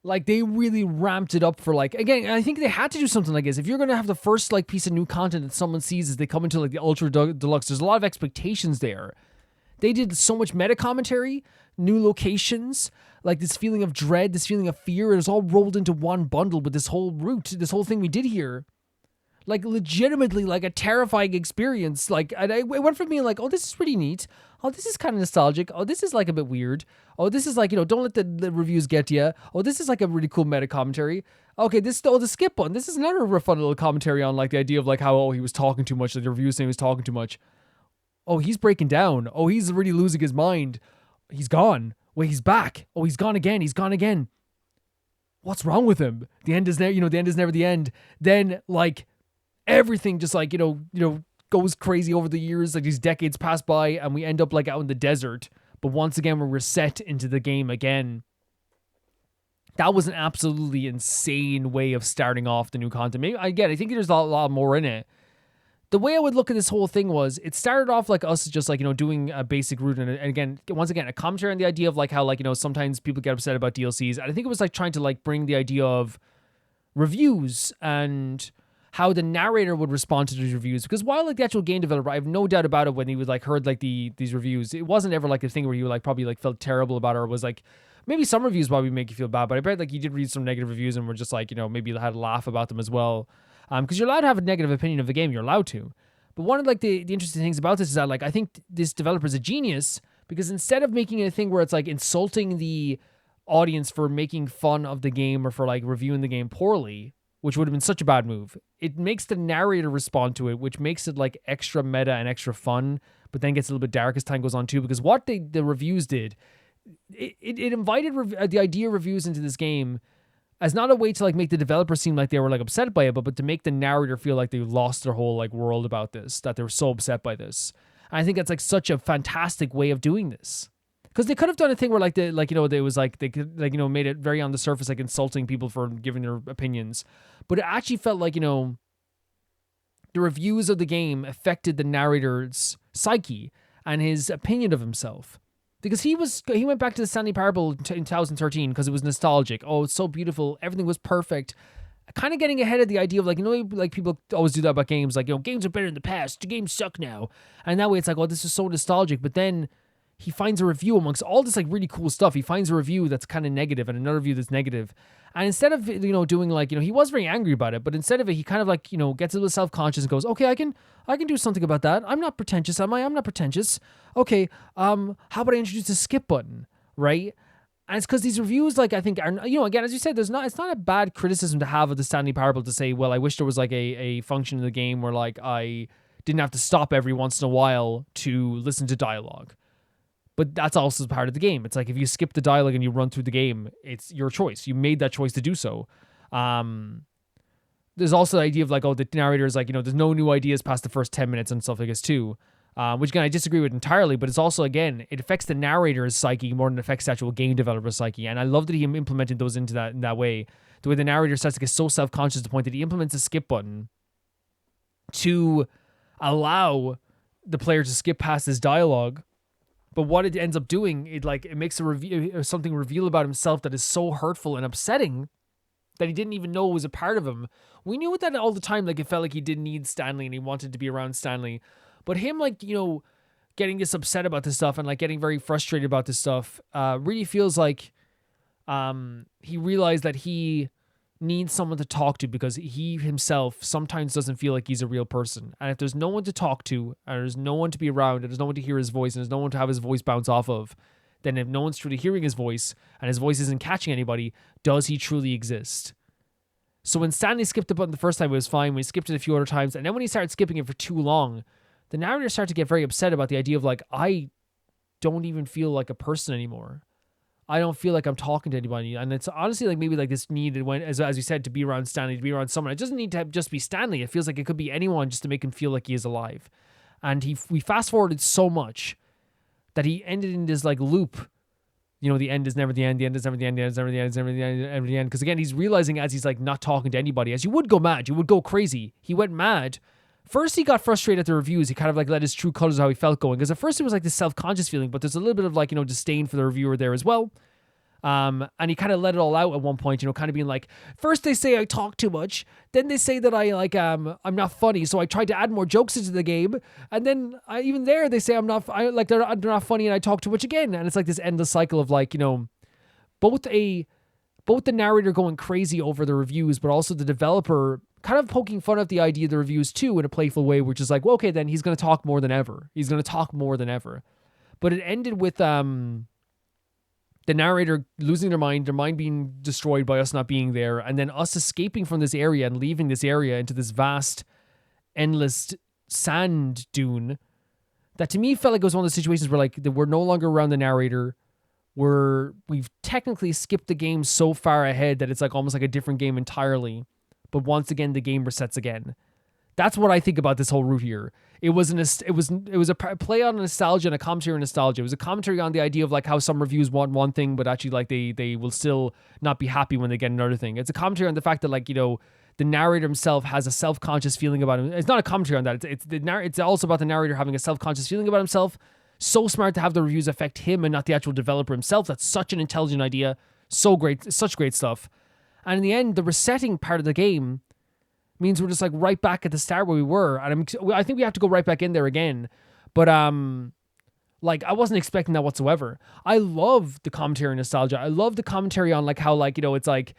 Speaker 1: Like, they really ramped it up for, like, again, I think they had to do something like this. If you're going to have the first, like, piece of new content that someone sees as they come into, like, the Ultra Deluxe, there's a lot of expectations there. They did so much meta commentary, new locations, like this feeling of dread, this feeling of fear. It was all rolled into one bundle with this whole route, this whole thing we did here. Like, legitimately, like, a terrifying experience. Like, and it went from being like, oh, this is pretty neat. Oh, this is kind of nostalgic. Oh, this is, like, a bit weird. Oh, this is, like, you know, don't let the reviews get to you. Oh, this is, like, a really cool meta commentary. Okay, the skip one. This is another fun little commentary on, like, the idea of, like, how, oh, he was talking too much. Like, the reviews saying he was talking too much. Oh, he's breaking down. Oh, he's really losing his mind. He's gone. Wait, he's back. Oh, he's gone again. He's gone again. What's wrong with him? The end is never, the end is never the end. Then, like, everything just, like, you know, goes crazy over the years. Like, these decades pass by and we end up, like, out in the desert. But once again, we're reset into the game again. That was an absolutely insane way of starting off the new content. Maybe, I think there's a lot more in it. The way I would look at this whole thing was, it started off like us just, like, you know, doing a basic route. And again, once again, a commentary on the idea of, like, how, like, you know, sometimes people get upset about DLCs. And I think it was, like, trying to, like, bring the idea of reviews and how the narrator would respond to these reviews. Because while, like, the actual game developer, I have no doubt about it, when he would, like, heard, like, these reviews, it wasn't ever, like, a thing where he, like, probably, like, felt terrible about it, or was, like, maybe some reviews probably make you feel bad, but I bet, like, you did read some negative reviews and were just, like, you know, maybe had a laugh about them as well. Because you're allowed to have a negative opinion of the game. You're allowed to. But one of, like, the interesting things about this is that, like, I think this developer's a genius, because instead of making it a thing where it's, like, insulting the audience for making fun of the game or for, like, reviewing the game poorly, which would have been such a bad move, it makes the narrator respond to it, which makes it, like, extra meta and extra fun, but then gets a little bit dark as time goes on too, because what the reviews did, it invited the idea of reviews into this game as not a way to, like, make the developer seem like they were, like, upset by it, but to make the narrator feel like they lost their whole, like, world about this, that they were so upset by this. And I think that's, like, such a fantastic way of doing this. Because they could have done a thing where, like, they was, like, they could, like, you know, made it very on the surface, like, insulting people for giving their opinions. But it actually felt like, you know, the reviews of the game affected the narrator's psyche and his opinion of himself. Because he went back to the Stanley Parable in 2013 because it was nostalgic. Oh, it's so beautiful. Everything was perfect. kind of getting ahead of the idea of like, like people always do that about games, like, games are better in the past, the games suck now. And that way it's like, oh, this is so nostalgic. But then he finds a review amongst all this like really cool stuff. He finds a review that's kind of negative and another review that's negative. And instead of, doing like, he was very angry about it, but instead of it, he kind of like, gets a little self-conscious and goes, okay, I can do something about that. I'm not pretentious, am I? I'm not pretentious. Okay, how about I introduce a skip button, right? And it's because these reviews, like, I think are, again, as you said, it's not a bad criticism to have of the Stanley Parable to say, well, I wish there was like a function in the game where like I didn't have to stop every once in a while to listen to dialogue. But that's also part of the game. It's like if you skip the dialogue and you run through the game, it's your choice. You made that choice to do so. There's also the idea of like, oh, the narrator is like, there's no new ideas past the first 10 minutes and stuff like this too. Which again, I disagree with entirely, but it's also, again, it affects the narrator's psyche more than it affects the actual game developer's psyche. And I love that he implemented those into that in that way. The way the narrator starts to get so self-conscious to the point that he implements a skip button to allow the player to skip past his dialogue. But what it ends up doing, it makes something reveal about himself that is so hurtful and upsetting that he didn't even know was a part of him. We knew that all the time, like it felt like he didn't need Stanley and he wanted to be around Stanley. But him, like, getting this upset about this stuff and like getting very frustrated about this stuff really feels like he realized that he needs someone to talk to because he himself sometimes doesn't feel like he's a real person. And if there's no one to talk to, and there's no one to be around, and there's no one to hear his voice, and there's no one to have his voice bounce off of, then if no one's truly hearing his voice, and his voice isn't catching anybody, does he truly exist? So when Stanley skipped the button the first time, it was fine. When he skipped it a few other times, and then when he started skipping it for too long, the narrator started to get very upset about the idea of like, I don't even feel like a person anymore. I don't feel like I'm talking to anybody. And it's honestly like maybe like this need, as you said, to be around Stanley, to be around someone. It doesn't need to just be Stanley. It feels like it could be anyone just to make him feel like he is alive. And we fast forwarded so much that he ended in this like loop. The end is never the end. The end is never the end. The end is never the end. It's never the end. Never the end. Because again, he's realizing as he's like not talking to anybody, as you would go mad, you would go crazy. He went mad. First, he got frustrated at the reviews. He kind of like let his true colors how he felt going. Because at first it was like this self-conscious feeling, but there's a little bit of like, disdain for the reviewer there as well. And he kind of let it all out at one point, kind of being like, first they say I talk too much, then they say that I like I'm not funny, so I tried to add more jokes into the game, and then even there they say they're not funny and I talk too much again, and it's like this endless cycle of like both the narrator going crazy over the reviews, but also the developer kind of poking fun at the idea of the reviews too in a playful way, which is like, well, okay, then he's going to talk more than ever. But it ended with the narrator losing their mind being destroyed by us not being there, and then us escaping from this area and leaving this area into this vast, endless sand dune that to me felt like it was one of the situations where like we're no longer around the narrator. We've technically skipped the game so far ahead that it's like almost like a different game entirely. But once again, the game resets again. That's what I think about this whole route here. It was a play on nostalgia and a commentary on nostalgia. It was a commentary on the idea of like how some reviews want one thing, but actually like they will still not be happy when they get another thing. It's a commentary on the fact that like, the narrator himself has a self-conscious feeling about him. It's not a commentary on that. It's also about the narrator having a self-conscious feeling about himself. So smart to have the reviews affect him and not the actual developer himself. That's such an intelligent idea. So great. Such great stuff. And in the end, the resetting part of the game means we're just like right back at the start where we were. And I think we have to go right back in there again. But like I wasn't expecting that whatsoever. I love the commentary on nostalgia. I love the commentary on like how like, it's like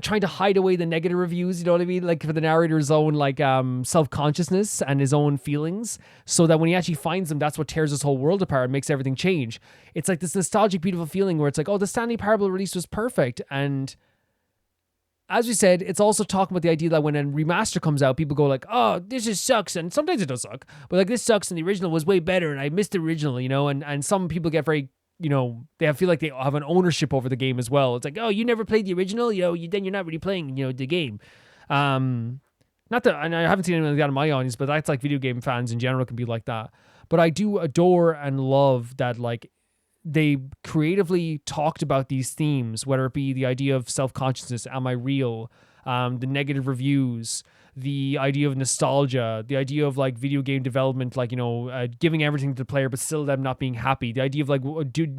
Speaker 1: trying to hide away the negative reviews, you know what I mean? Like for the narrator's own like self-consciousness and his own feelings, so that when he actually finds them, that's what tears his whole world apart and makes everything change. It's like this nostalgic, beautiful feeling where it's like, oh, the Stanley Parable release was perfect. And as we said, it's also talking about the idea that when a remaster comes out, people go like, oh, this just sucks. And sometimes it does suck, but like this sucks and the original was way better and I missed the original, and some people get very, they feel like they have an ownership over the game as well. It's like, oh, you never played the original, then you're not really playing, the game. Not that, and I haven't seen anyone like that in my audience, but that's like video game fans in general can be like that. But I do adore and love that like they creatively talked about these themes, whether it be the idea of self-consciousness, am I real, the negative reviews, the idea of nostalgia, the idea of like video game development, like, giving everything to the player, but still them not being happy. The idea of like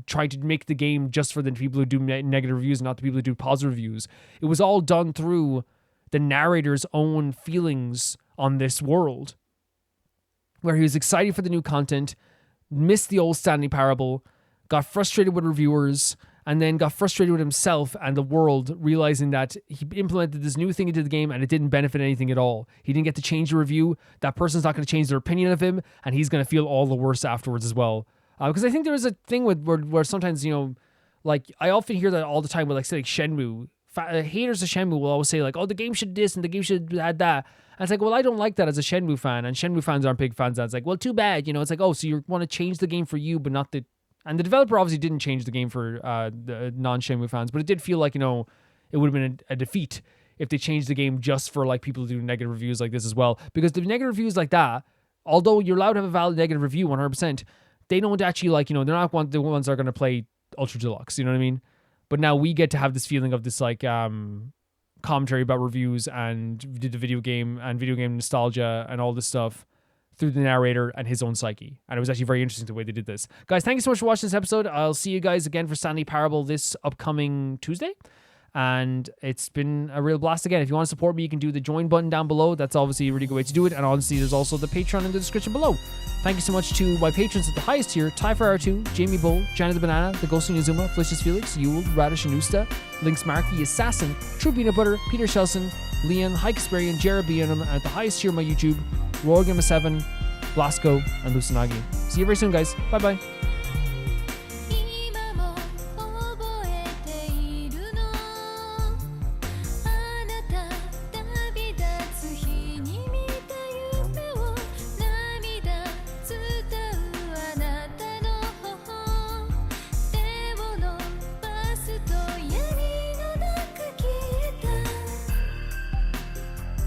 Speaker 1: trying to make the game just for the people who do negative reviews, not the people who do positive reviews. It was all done through the narrator's own feelings on this world, where he was excited for the new content, missed the old Stanley Parable, got frustrated with reviewers, and then got frustrated with himself and the world, realizing that he implemented this new thing into the game and it didn't benefit anything at all. He didn't get to change the review. That person's not going to change their opinion of him, and he's going to feel all the worse afterwards as well. Because I think there is a thing where sometimes, like, I often hear that all the time with, like, say, like Shenmue. Haters of Shenmue will always say, like, oh, the game should this and the game should add that. And it's like, well, I don't like that as a Shenmue fan, and Shenmue fans aren't big fans of that. It's like, well, too bad, It's like, oh, so you want to change the game for you, but not the... And the developer obviously didn't change the game for the non-Shenmue fans, but it did feel like, it would have been a defeat if they changed the game just for, like, people to do negative reviews like this as well. Because the negative reviews like that, although you're allowed to have a valid negative review 100%, they don't actually, like, they're not the ones that are going to play Ultra Deluxe, you know what I mean? But now we get to have this feeling of this, like, commentary about reviews and the video game and video game nostalgia and all this stuff through the narrator and his own psyche. And it was actually very interesting the way they did this. Guys, thank you so much for watching this episode. I'll see you guys again for Stanley Parable this upcoming Tuesday. And it's been a real blast again. If you want to support me, you can do the join button down below. That's obviously a really good way to do it. And honestly, there's also the Patreon in the description below. Thank you so much to my patrons at the highest tier: Ty R2, Jamie Bull, Janet the Banana, The Ghost Inazuma, Felicius Felix, Yule, Radish Anusta, Lynx Markey, Assassin, True Peanut Butter, Peter Shelson, Leon, Hike Experian, Jared Bianum, and at the highest tier of my YouTube, Royal Game of 7, Blasco, and Lucinagi. See you very soon, guys. Bye-bye.